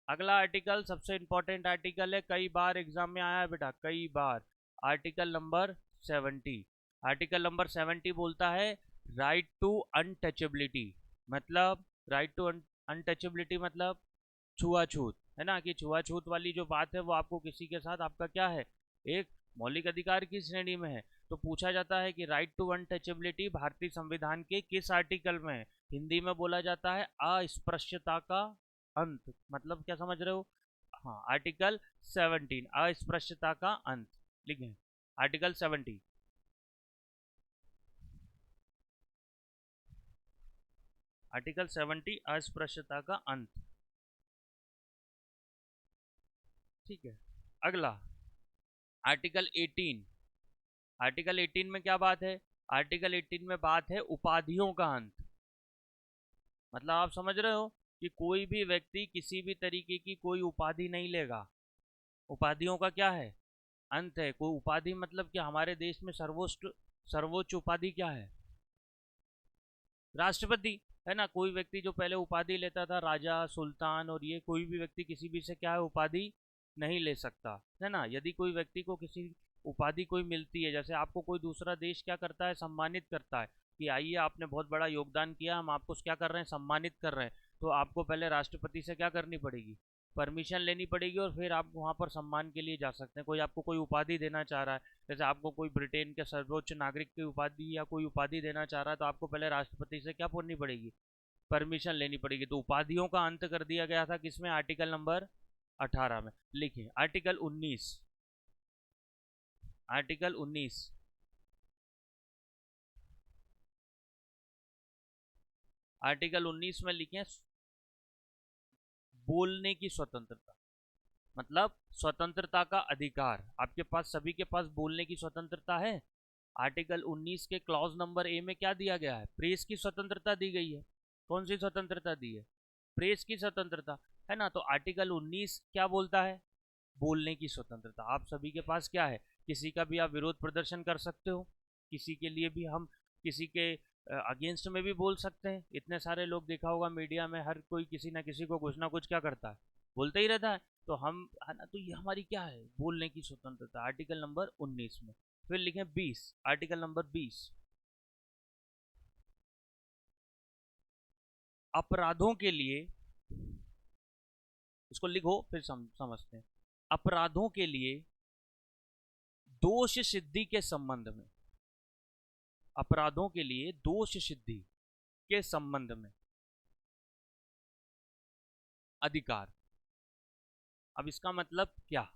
अगला आर्टिकल सबसे इंपॉर्टेंट आर्टिकल है, कई बार एग्जाम में आया है बेटा, कई बार, आर्टिकल नंबर 70। आर्टिकल नंबर 70 बोलता है राइट टू अनटचेबिलिटी, मतलब राइट टू अनटचेबिलिटी मतलब छुआछूत, है ना, कि छुआछूत वाली जो बात है वो आपको किसी के साथ आपका क्या है, एक मौलिक अधिकार की श्रेणी में है। तो पूछा जाता है कि राइट टू अनटचेबिलिटी भारतीय संविधान के किस आर्टिकल में है, हिंदी में बोला जाता है अस्पृश्यता का अंत, मतलब क्या समझ रहे हो, हाँ, आर्टिकल 17, अस्पृश्यता का अंत, लिखें आर्टिकल 70, आर्टिकल 70 अस्पृश्यता का अंत, ठीक है। अगला आर्टिकल 18, आर्टिकल 18 में क्या बात है, आर्टिकल 18 में बात है उपाधियों का अंत, मतलब आप समझ रहे हो कि कोई भी व्यक्ति किसी भी तरीके की कोई उपाधि नहीं लेगा, उपाधियों का क्या है, अंत है। कोई उपाधि मतलब कि हमारे देश में सर्वोच्च सर्वोच्च उपाधि क्या है, राष्ट्रपति, है ना, कोई व्यक्ति जो पहले उपाधि लेता था राजा, सुल्तान, और ये कोई भी व्यक्ति किसी भी से क्या है, उपाधि नहीं ले सकता, है ना। यदि कोई व्यक्ति को किसी उपाधि कोई मिलती है, जैसे आपको कोई दूसरा देश क्या करता है, सम्मानित करता है कि आइए आपने बहुत बड़ा योगदान किया, हम आपको क्या कर रहे हैं, सम्मानित कर रहे हैं, तो आपको पहले राष्ट्रपति से क्या करनी पड़ेगी, परमिशन लेनी पड़ेगी, और फिर आप वहाँ पर सम्मान के लिए जा सकते हैं। कोई आपको कोई उपाधि देना चाह रहा है, जैसे आपको कोई ब्रिटेन के सर्वोच्च नागरिक की उपाधि या कोई उपाधि देना चाह रहा है, तो आपको पहले राष्ट्रपति से क्या पूछनी पड़ेगी, परमिशन लेनी पड़ेगी। तो उपाधियों का अंत कर दिया गया था किसमें, आर्टिकल नंबर 18 में। लिखिए आर्टिकल 19, आर्टिकल 19, आर्टिकल 19 में लिखें बोलने की स्वतंत्रता, मतलब स्वतंत्रता का अधिकार, आपके पास सभी के पास बोलने की स्वतंत्रता है। आर्टिकल 19 के क्लॉज नंबर ए में क्या दिया गया है? प्रेस की स्वतंत्रता दी गई है। कौन सी स्वतंत्रता दी है? प्रेस की स्वतंत्रता, है ना। तो आर्टिकल 19 क्या बोलता है? बोलने की स्वतंत्रता। आप सभी के पास क्या है? किसी का भी आप विरोध प्रदर्शन कर सकते हो, किसी के लिए भी हम किसी के अगेंस्ट में भी बोल सकते हैं। इतने सारे लोग देखा होगा मीडिया में, हर कोई किसी ना किसी को कुछ ना कुछ क्या करता है, बोलते ही रहता है। तो हम, है ना, तो ये हमारी क्या है? बोलने की स्वतंत्रता, आर्टिकल नंबर 19 में। फिर लिखें 20, आर्टिकल नंबर 20, अपराधों के लिए, इसको लिखो फिर समझते हैं। अपराधों के लिए दोष सिद्धि के संबंध में, अपराधों के लिए दोष सिद्धि के संबंध में अधिकार। अब इसका मतलब क्या,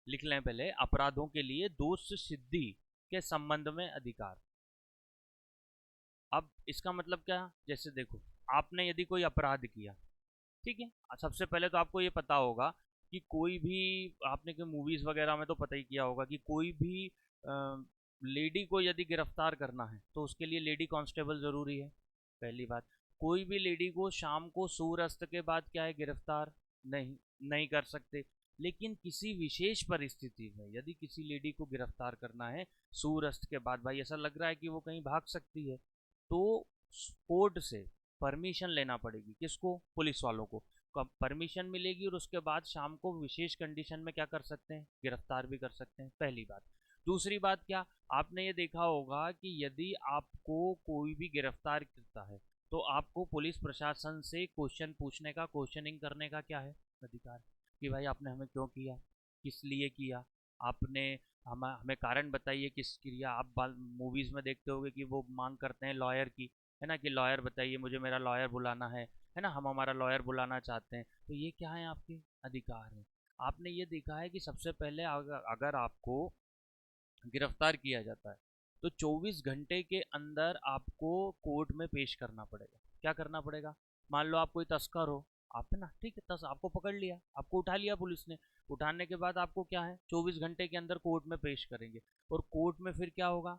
लिख लें पहले। अपराधों के लिए दोष सिद्धि के संबंध में अधिकार। अब इसका मतलब क्या? जैसे देखो, आपने यदि कोई अपराध किया, ठीक है, सबसे पहले तो आपको ये पता होगा कि कोई भी, आपने कोई मूवीज वगैरह में तो पता ही किया होगा कि कोई भी लेडी को यदि गिरफ्तार करना है तो उसके लिए लेडी कांस्टेबल जरूरी है, पहली बात। कोई भी लेडी को शाम को सूर्यास्त के बाद क्या है, गिरफ्तार नहीं नहीं कर सकते। लेकिन किसी विशेष परिस्थिति में यदि किसी लेडी को गिरफ्तार करना है सूर्यास्त के बाद, भाई ऐसा लग रहा है कि वो कहीं भाग सकती है, तो कोर्ट से परमिशन लेना पड़ेगी। किसको? पुलिस वालों को परमिशन मिलेगी, और उसके बाद शाम को विशेष कंडीशन में क्या कर सकते हैं, गिरफ्तार भी कर सकते हैं, पहली बात। दूसरी बात क्या, आपने ये देखा होगा कि यदि आपको कोई भी गिरफ्तार करता है तो आपको पुलिस प्रशासन से क्वेश्चन पूछने का, क्वेश्चनिंग करने का क्या है, अधिकार। कि भाई आपने हमें क्यों किया, किस लिए किया, आपने हमें कारण बताइए किस क्रिया। आप मूवीज में देखते होगे कि वो मांग करते हैं लॉयर की, है ना, कि लॉयर बताइए, मुझे मेरा लॉयर बुलाना है ना, हम हमारा लॉयर बुलाना चाहते हैं। तो ये क्या है, आपके अधिकार है। आपने ये देखा है कि सबसे पहले अगर आपको गिरफ्तार किया जाता है तो 24 घंटे के अंदर आपको कोर्ट में पेश करना पड़ेगा। क्या करना पड़ेगा? मान लो आप कोई तस्कर हो, आप, है ना, ठीक है, आपको पकड़ लिया, आपको उठा लिया पुलिस ने। उठाने के बाद आपको क्या है, 24 घंटे के अंदर कोर्ट में पेश करेंगे। और कोर्ट में फिर क्या होगा?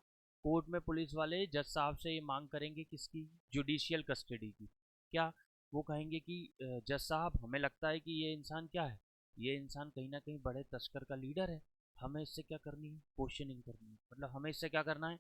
कोर्ट में पुलिस वाले जज साहब से ये मांग करेंगे, किसकी? जुडिशियल कस्टडी की। क्या? वो कहेंगे कि जज साहब, हमें लगता है कि ये इंसान क्या है, ये इंसान कहीं ना कहीं बड़े तस्कर का लीडर है, हमें इससे क्या करनी है, क्वेश्चनिंग करनी है। मतलब हमें इससे क्या करना है,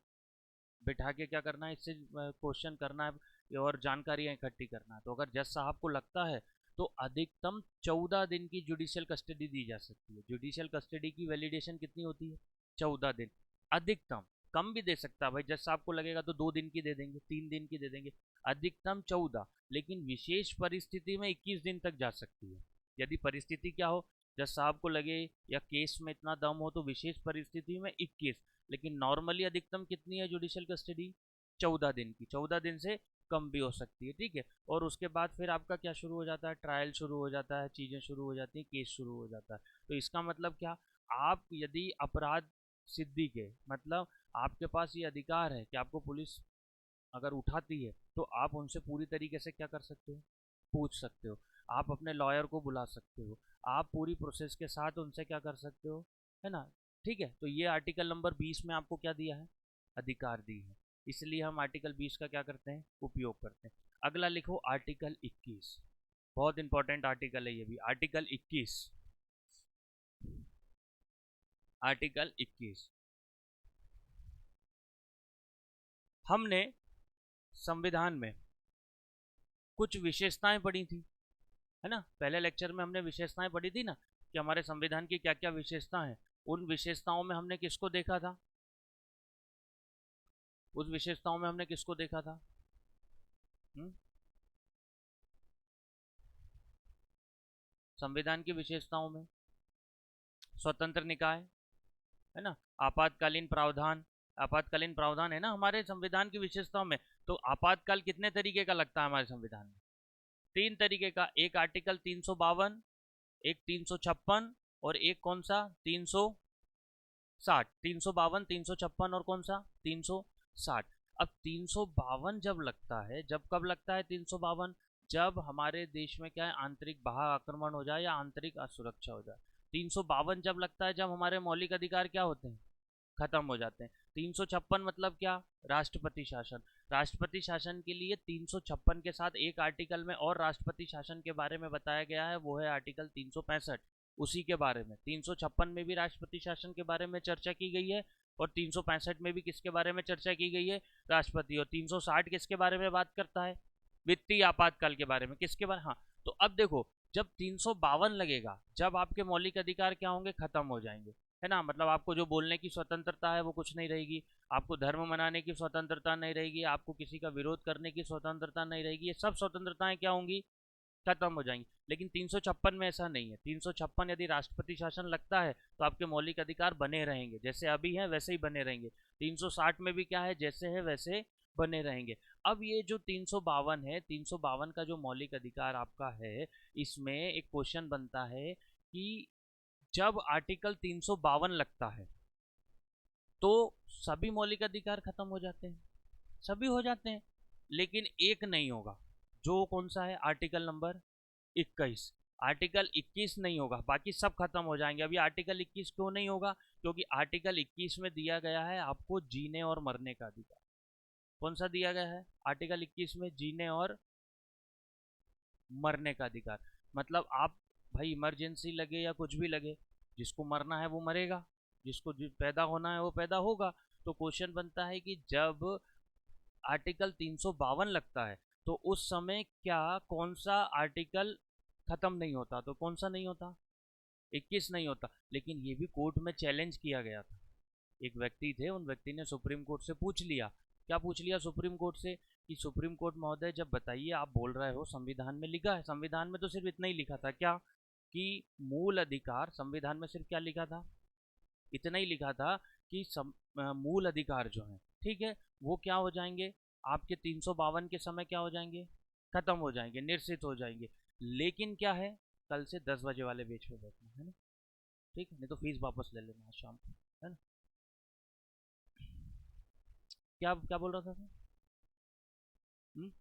बिठा के क्या करना है, इससे क्वेश्चन करना है और जानकारियां इकट्ठी करना है। तो अगर जज साहब को लगता है तो अधिकतम 14 दिन की जुडिशियल कस्टडी दी जा सकती है। जुडिशियल कस्टडी की वैलिडेशन कितनी होती है? 14 दिन अधिकतम। कम भी दे सकता है भाई, जज साहब को लगेगा तो 2 दिन की दे देंगे, 3 दिन की दे देंगे, अधिकतम 14। लेकिन विशेष परिस्थिति में 21 दिन तक जा सकती है। यदि परिस्थिति क्या हो, जज साहब को लगे या केस में इतना दम हो तो विशेष परिस्थिति में 21। लेकिन नॉर्मली अधिकतम कितनी है जुडिशियल कस्टडी? 14 दिन की। 14 दिन से कम भी हो सकती है, ठीक है। और उसके बाद फिर आपका क्या शुरू हो जाता है, ट्रायल शुरू हो जाता है, चीज़ें शुरू हो जाती हैं, केस शुरू हो जाता है। तो इसका मतलब क्या, आप यदि अपराध सिद्धि के, मतलब आपके पास ये अधिकार है कि आपको पुलिस अगर उठाती है तो आप उनसे पूरी तरीके से क्या कर सकते हो, पूछ सकते हो। आप अपने लॉयर को बुला सकते हो, आप पूरी प्रोसेस के साथ उनसे क्या कर सकते हो, है ना। ठीक है, तो ये आर्टिकल नंबर 20 में आपको क्या दिया है, अधिकार दी है। इसलिए हम आर्टिकल 20 का क्या करते हैं, उपयोग करते हैं। अगला लिखो आर्टिकल 21, बहुत इंपॉर्टेंट आर्टिकल है ये भी, आर्टिकल 21। आर्टिकल 21 हमने संविधान में कुछ विशेषताएं पढ़ी थी, है ना। पहले लेक्चर में हमने विशेषताएं पढ़ी थी ना, कि हमारे संविधान की क्या क्या विशेषता है। उन विशेषताओं में हमने किसको देखा था, उस विशेषताओं में हमने किसको देखा था? हुँ? संविधान की विशेषताओं में स्वतंत्र निकाय, है ना, आपातकालीन प्रावधान, आपातकालीन प्रावधान है ना हमारे संविधान की विशेषताओं में। तो आपातकाल कितने तरीके का लगता है हमारे संविधान में? 3 तरीके का। एक आर्टिकल 352, एक 356, और एक कौन सा, 360। 352, 356 और कौन सा, 360। अब 352 जब लगता है, जब कब लगता है 352? जब हमारे देश में क्या है, आंतरिक बाह्य आक्रमण हो जाए या आंतरिक असुरक्षा हो जाए। 352 जब लगता है जब हमारे मौलिक अधिकार क्या होते हैं, खत्म हो जाते हैं। 356 मतलब क्या, राष्ट्रपति शासन। राष्ट्रपति शासन के लिए 356 के साथ एक आर्टिकल में और राष्ट्रपति शासन के बारे में बताया गया है, वो है आर्टिकल 365। उसी के बारे में 356 में भी राष्ट्रपति शासन के बारे में चर्चा की गई है, और 365 में भी किसके बारे में चर्चा की गई है, राष्ट्रपति। और 360 किसके बारे में बात करता है, वित्तीय आपातकाल के बारे में। किसके बारे, हाँ। तो अब देखो, जब 352 लगेगा, जब आपके मौलिक अधिकार क्या होंगे, खत्म हो जाएंगे, है ना। मतलब आपको जो बोलने की स्वतंत्रता है वो कुछ नहीं रहेगी, आपको धर्म मनाने की स्वतंत्रता नहीं रहेगी, आपको किसी का विरोध करने की स्वतंत्रता नहीं रहेगी, ये सब स्वतंत्रताएं क्या होंगी, खत्म हो जाएंगी। लेकिन 356 में ऐसा नहीं है। 356 यदि राष्ट्रपति शासन लगता है तो आपके मौलिक अधिकार बने रहेंगे, जैसे अभी हैं वैसे ही बने रहेंगे। 360 में भी क्या है, जैसे है वैसे बने रहेंगे। अब ये जो 352 है, 352 का जो मौलिक अधिकार आपका है, इसमें एक क्वेश्चन बनता है कि जब आर्टिकल 352 लगता है तो सभी मौलिक अधिकार खत्म हो जाते हैं, सभी हो जाते हैं, लेकिन एक नहीं होगा। जो कौन सा है, आर्टिकल नंबर 21। आर्टिकल 21 नहीं होगा, बाकी सब खत्म हो जाएंगे। अभी आर्टिकल 21 क्यों नहीं होगा, क्योंकि आर्टिकल 21 में दिया गया है आपको जीने और मरने का अधिकार। कौन सा दिया गया है, आर्टिकल 21 में जीने और मरने का अधिकार। मतलब आप, भाई इमरजेंसी लगे या कुछ भी लगे, जिसको मरना है वो मरेगा, जिसको पैदा होना है वो पैदा होगा। तो क्वेश्चन बनता है कि जब आर्टिकल 352 लगता है तो उस समय क्या कौन सा आर्टिकल खत्म नहीं होता, तो कौन सा नहीं होता, 21 नहीं होता। लेकिन ये भी कोर्ट में चैलेंज किया गया था। एक व्यक्ति थे, उन व्यक्ति ने सुप्रीम कोर्ट से पूछ लिया, क्या पूछ लिया सुप्रीम कोर्ट से, कि सुप्रीम कोर्ट महोदय जब बताइए, आप बोल रहे हो संविधान में लिखा है, संविधान में तो सिर्फ इतना ही लिखा था क्या, कि मूल अधिकार, संविधान में सिर्फ क्या लिखा था, इतना ही लिखा था कि मूल अधिकार जो है, ठीक है, वो क्या हो जाएंगे, आपके 352 के समय क्या हो जाएंगे, खत्म हो जाएंगे, निरसित हो जाएंगे। लेकिन क्या है, कल से 10 बजे वाले बेच पे बैठना है ना, ठीक है, नहीं तो फीस वापस ले लेना आज शाम को, है ना। क्या क्या बोल रहा था सर? हम्म?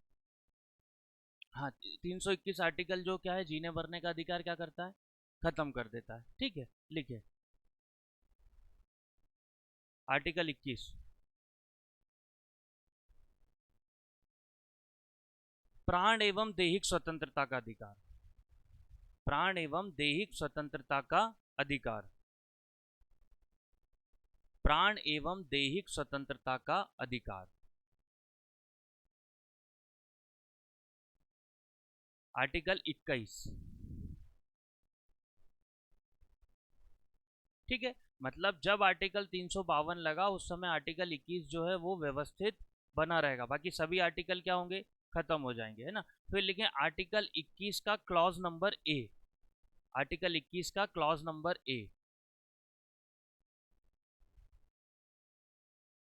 हाँ, 321 आर्टिकल जो क्या है, जीने मरने का अधिकार क्या करता है, खत्म कर देता है, ठीक है। लिखे आर्टिकल 21, प्राण एवं दैहिक स्वतंत्रता का अधिकार, प्राण एवं दैहिक स्वतंत्रता का अधिकार, प्राण एवं दैहिक स्वतंत्रता का अधिकार। आर्टिकल 21, ठीक है। मतलब जब आर्टिकल 352 लगा उस समय आर्टिकल 21 जो है वो व्यवस्थित बना रहेगा, बाकी सभी आर्टिकल क्या होंगे, खत्म हो जाएंगे, है ना। फिर लिखें आर्टिकल 21 का क्लॉज नंबर ए, आर्टिकल 21 का क्लॉज नंबर ए,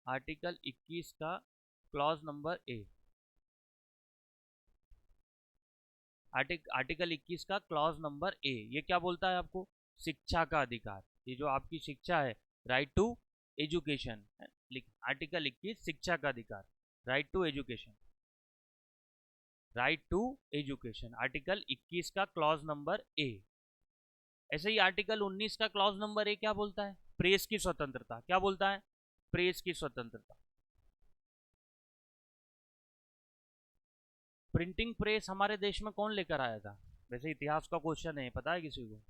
आर्टिकल 21 का क्लॉज नंबर ए, आर्टिकल 21 का क्लॉज नंबर ए, ये क्या बोलता है आपको, शिक्षा का अधिकार, ये जो आपकी शिक्षा है, राइट टू एजुकेशन, आर्टिकल 21 शिक्षा का अधिकार, right to education, right to education, article 21 का क्लॉज नंबर ए। ऐसे ही आर्टिकल 19 का क्लॉज नंबर ए क्या बोलता है, प्रेस की स्वतंत्रता, क्या बोलता है, प्रेस की स्वतंत्रता। प्रिंटिंग प्रेस हमारे देश में कौन लेकर आया था, वैसे इतिहास का क्वेश्चन है, पता है किसी को,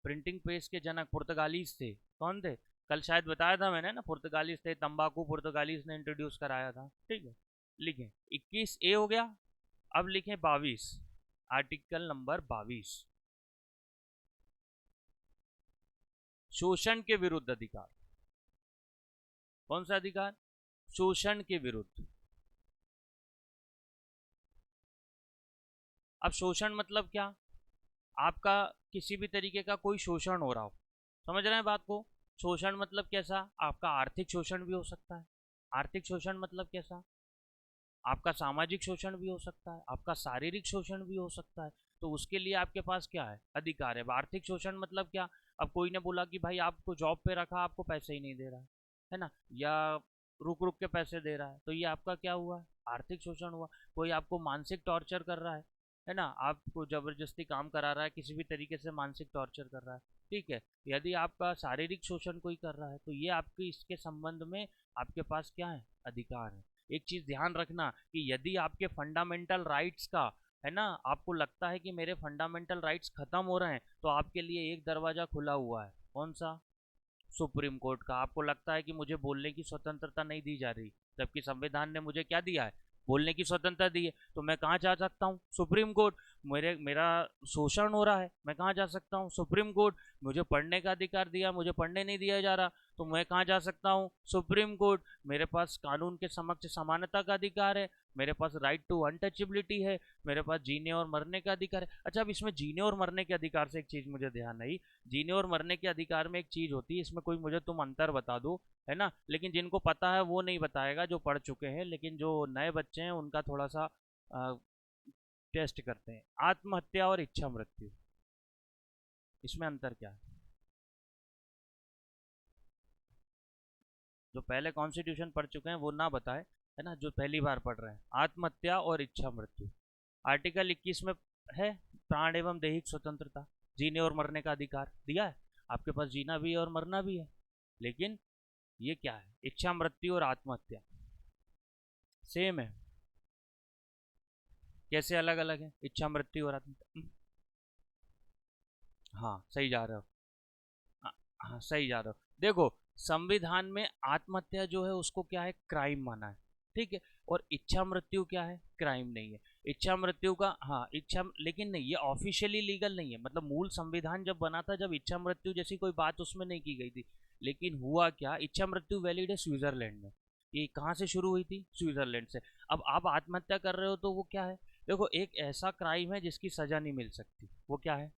प्रिंटिंग प्रेस के जनक पुर्तगालीज थे, कौन थे, कल शायद बताया था मैंने ना, पुर्तगालीज थे, तंबाकू पुर्तगालीज ने इंट्रोड्यूस कराया था, ठीक है। लिखें 21 ए हो गया। अब लिखें 22, आर्टिकल नंबर 22, शोषण के विरुद्ध अधिकार। कौन सा अधिकार, शोषण के विरुद्ध। अब शोषण मतलब क्या, आपका किसी भी तरीके का कोई शोषण हो रहा हो, समझ रहे हैं बात को। शोषण मतलब कैसा, आपका आर्थिक शोषण भी हो सकता है, आर्थिक शोषण मतलब कैसा, आपका सामाजिक शोषण भी हो सकता है, आपका शारीरिक शोषण भी हो सकता है। तो उसके लिए आपके पास क्या है, अधिकार है। आर्थिक शोषण मतलब क्या, अब कोई ने बोला कि भाई आपको जॉब पे रखा, आपको पैसे ही नहीं दे रहा है ना, या रुक रुक के पैसे दे रहा है, तो ये आपका क्या हुआ, आर्थिक शोषण हुआ। कोई आपको मानसिक टॉर्चर कर रहा है, है ना, आपको जबरदस्ती काम करा रहा है, किसी भी तरीके से मानसिक टॉर्चर कर रहा है, ठीक है, यदि आपका शारीरिक शोषण कोई कर रहा है तो ये आपके इसके संबंध में आपके पास क्या है, अधिकार है। एक चीज ध्यान रखना कि यदि आपके फंडामेंटल राइट्स का, है ना, आपको लगता है कि मेरे फंडामेंटल राइट्स खत्म हो रहे हैं, तो आपके लिए एक दरवाजा खुला हुआ है, कौन सा, सुप्रीम कोर्ट का। आपको लगता है कि मुझे बोलने की स्वतंत्रता नहीं दी जा रही, जबकि संविधान ने मुझे क्या दिया है, बोलने की स्वतंत्रता दी है, तो मैं कहाँ जा सकता हूँ, सुप्रीम कोर्ट। मेरा शोषण हो रहा है, मैं कहाँ जा सकता हूँ, सुप्रीम कोर्ट। मुझे पढ़ने का अधिकार दिया, मुझे पढ़ने नहीं दिया जा रहा, तो मैं कहाँ जा सकता हूँ, सुप्रीम कोर्ट। मेरे पास कानून के समक्ष समानता का अधिकार है, मेरे पास राइट टू अनटचेबिलिटी है, मेरे पास जीने और मरने का अधिकार है। अच्छा, अब इसमें जीने और मरने के अधिकार से एक चीज मुझे ध्यान आई, जीने और मरने के अधिकार में एक चीज होती है, इसमें कोई मुझे तुम अंतर बता दो, है ना, लेकिन जिनको पता है वो नहीं बताएगा, जो पढ़ चुके हैं, लेकिन जो नए बच्चे हैं उनका थोड़ा सा टेस्ट करते हैं। आत्महत्या और इच्छा मृत्यु, इसमें अंतर क्या है? जो पहले कॉन्स्टिट्यूशन पढ़ चुके हैं वो ना बताए, है ना, जो पहली बार पढ़ रहे हैं, आत्महत्या और इच्छा मृत्यु। आर्टिकल 21 में है प्राण एवं दैहिक स्वतंत्रता, जीने और मरने का अधिकार दिया है, आपके पास जीना भी है और मरना भी है। लेकिन ये क्या है, इच्छा मृत्यु और आत्महत्या सेम है, कैसे अलग अलग है इच्छा मृत्यु और आत्महत्या? हाँ सही जा रहे हो। हाँ हाँ, सही जा रहे हो। देखो, संविधान में आत्महत्या जो है उसको क्या है, क्राइम माना है, ठीक है, और इच्छा मृत्यु क्या है, क्राइम नहीं है। इच्छा मृत्यु का, हाँ इच्छा, लेकिन नहीं, ये ऑफिशियली लीगल नहीं है, मतलब मूल संविधान जब बना था, जब इच्छा मृत्यु जैसी कोई बात उसमें नहीं की गई थी। लेकिन हुआ क्या, इच्छा मृत्यु वैलिड है स्विट्जरलैंड में। ये कहाँ से शुरू हुई थी, स्विट्जरलैंड से। अब आप आत्महत्या कर रहे हो तो वो क्या है, देखो एक ऐसा क्राइम है जिसकी सजा नहीं मिल सकती, वो क्या है,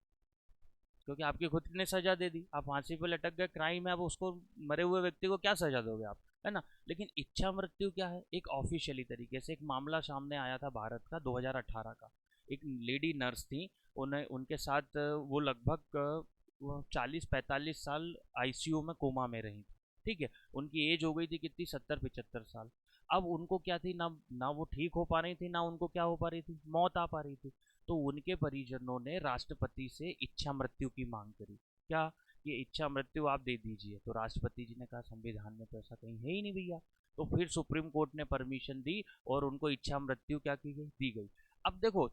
क्योंकि आपकी खुद ने सजा दे दी, आप फांसी पे लटक गए, क्राइम है, अब उसको, मरे हुए व्यक्ति को क्या सजा दोगे आप, है ना। लेकिन इच्छा मृत्यु क्या है, एक ऑफिशियली तरीके से एक मामला सामने आया था भारत का 2018 का। एक लेडी नर्स थी, उन्हें उनके साथ वो लगभग 40-45 साल आईसीयू में कोमा में रही थी, ठीक है, उनकी एज हो गई थी कितनी, 70-75 साल। अब उनको क्या थी ना, ना वो ठीक हो पा रही थी, ना उनको क्या हो पा रही थी, मौत आ पा रही थी। तो उनके परिजनों ने राष्ट्रपति से इच्छा मृत्यु की मांग करी, क्या, ये इच्छा मृत्यु आप दे दीजिए। तो राष्ट्रपति जी ने कहा संविधान में तो ऐसा कहीं है ही नहीं भैया। तो फिर सुप्रीम कोर्ट ने परमिशन दी और उनको इच्छा मृत्यु क्या की गई, दी गई। अब देखो,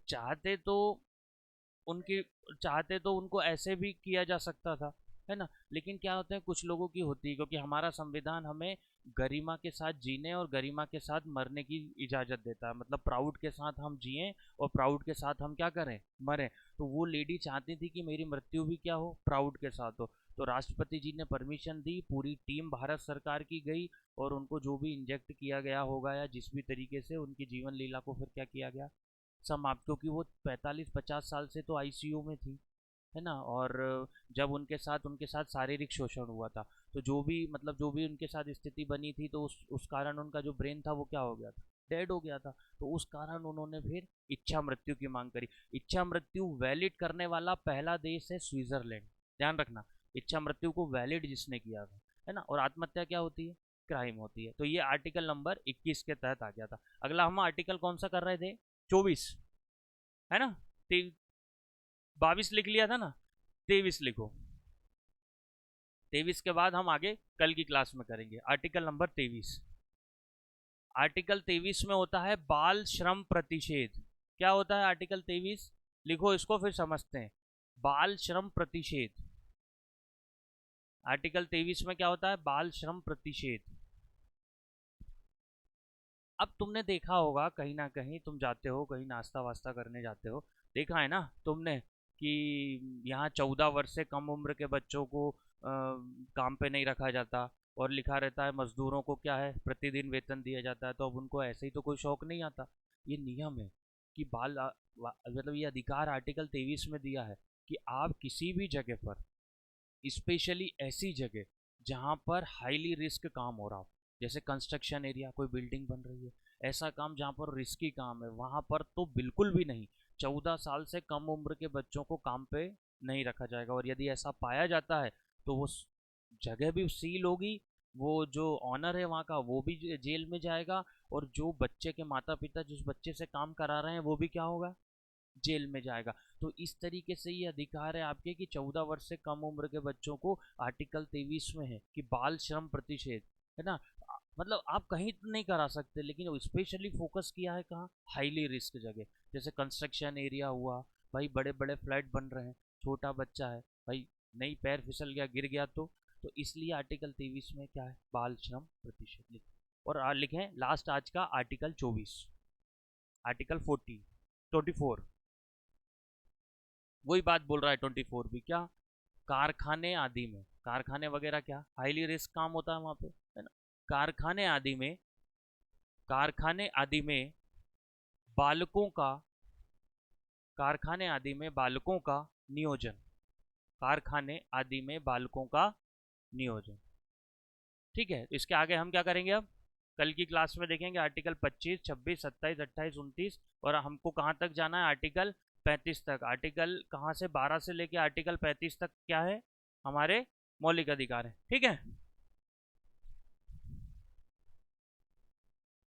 उनकी चाहते तो उनको ऐसे भी किया जा सकता था, है ना, लेकिन क्या होता है, कुछ लोगों की होती है, क्योंकि हमारा संविधान हमें गरिमा के साथ जीने और गरिमा के साथ मरने की इजाजत देता है, मतलब प्राउड के साथ हम जिए और प्राउड के साथ हम क्या करें, मरें। तो वो लेडी चाहती थी कि मेरी मृत्यु भी क्या हो, प्राउड के साथ हो। तो राष्ट्रपति जी ने परमिशन दी, पूरी टीम भारत सरकार की गई, और उनको जो भी इंजेक्ट किया गया होगा या जिस भी तरीके से उनकी जीवन लीला को फिर क्या किया गया, समाप्त, क्योंकि वो 45-50 साल से तो आईसीयू में थी, है ना। और जब उनके साथ शारीरिक शोषण हुआ था, तो जो भी, मतलब जो भी उनके साथ स्थिति बनी थी, तो उस कारण उनका जो ब्रेन था वो क्या हो गया था, डेड हो गया था। तो उस कारण उन्होंने फिर इच्छा मृत्यु की मांग करी। इच्छा मृत्यु वैलिड करने वाला पहला देश है स्विट्जरलैंड, ध्यान रखना, इच्छा मृत्यु को वैलिड जिसने किया था, है ना। और आत्महत्या क्या होती है, क्राइम होती है। तो ये आर्टिकल नंबर 21 के तहत आ गया था। अगला हम आर्टिकल कौन सा कर रहे थे, 24, है ना। 22 लिख लिया था ना, 23 लिखो। 23 के बाद हम आगे कल की क्लास में करेंगे आर्टिकल नंबर 23। आर्टिकल 23 में होता है बाल श्रम प्रतिषेध। क्या होता है आर्टिकल 23, लिखो इसको फिर समझते हैं। बाल श्रम प्रतिषेध, आर्टिकल 23 में क्या होता है, बाल श्रम प्रतिषेध। अब तुमने देखा होगा, कहीं ना कहीं तुम जाते हो, कहीं नाश्ता वास्ता करने जाते हो, देखा है ना तुमने कि यहाँ 14 वर्ष से कम उम्र के बच्चों को काम पे नहीं रखा जाता, और लिखा रहता है मजदूरों को क्या है, प्रतिदिन वेतन दिया जाता है। तो अब उनको ऐसे ही तो कोई शौक नहीं आता। ये नियम है कि मतलब ये अधिकार आर्टिकल 23 में दिया है कि आप किसी भी जगह पर, स्पेशली ऐसी जगह जहाँ पर हाईली रिस्क काम हो रहा हो, जैसे कंस्ट्रक्शन एरिया, कोई बिल्डिंग बन रही है, ऐसा काम जहाँ पर रिस्की काम है, वहाँ पर तो बिल्कुल भी नहीं, 14 साल से कम उम्र के बच्चों को काम पे नहीं रखा जाएगा। और यदि ऐसा पाया जाता है तो वो जगह भी सील होगी, वो जो ऑनर है वहाँ का वो भी जेल में जाएगा, और जो बच्चे के माता पिता जिस बच्चे से काम करा रहे हैं वो भी क्या होगा, जेल में जाएगा। तो इस तरीके से ये अधिकार है आपके कि 14 वर्ष से कम उम्र के बच्चों को आर्टिकल 23 में है कि बाल श्रम प्रतिषेध, है ना। मतलब आप कहीं नहीं करा सकते, लेकिन स्पेशली फोकस किया है कहाँ, हाईली रिस्क जगह, जैसे कंस्ट्रक्शन एरिया हुआ, भाई बड़े बड़े फ्लैट बन रहे हैं, छोटा बच्चा है भाई, नहीं पैर फिसल गया गिर गया तो इसलिए आर्टिकल 23 में क्या है, बाल श्रम प्रतिषेध लिखें। और लिखें लास्ट आज का आर्टिकल 24, आर्टिकल 24 वही बात बोल रहा है। 24 भी क्या, कारखाने आदि में, कारखाने वगैरह क्या हाईली रिस्क काम होता है वहां पे, है ना। कारखाने आदि में, कारखाने आदि में बालकों का, कारखाने आदि में बालकों का नियोजन, कारखाने आदि में बालकों का नियोजन। ठीक है, इसके आगे हम क्या करेंगे अब, कल की क्लास में देखेंगे आर्टिकल 25, 26, 27, 28, 29, और हमको कहाँ तक जाना है, आर्टिकल 35 तक। आर्टिकल कहाँ से 12 से लेके आर्टिकल 35 तक क्या है, हमारे मौलिक अधिकार है। ठीक है।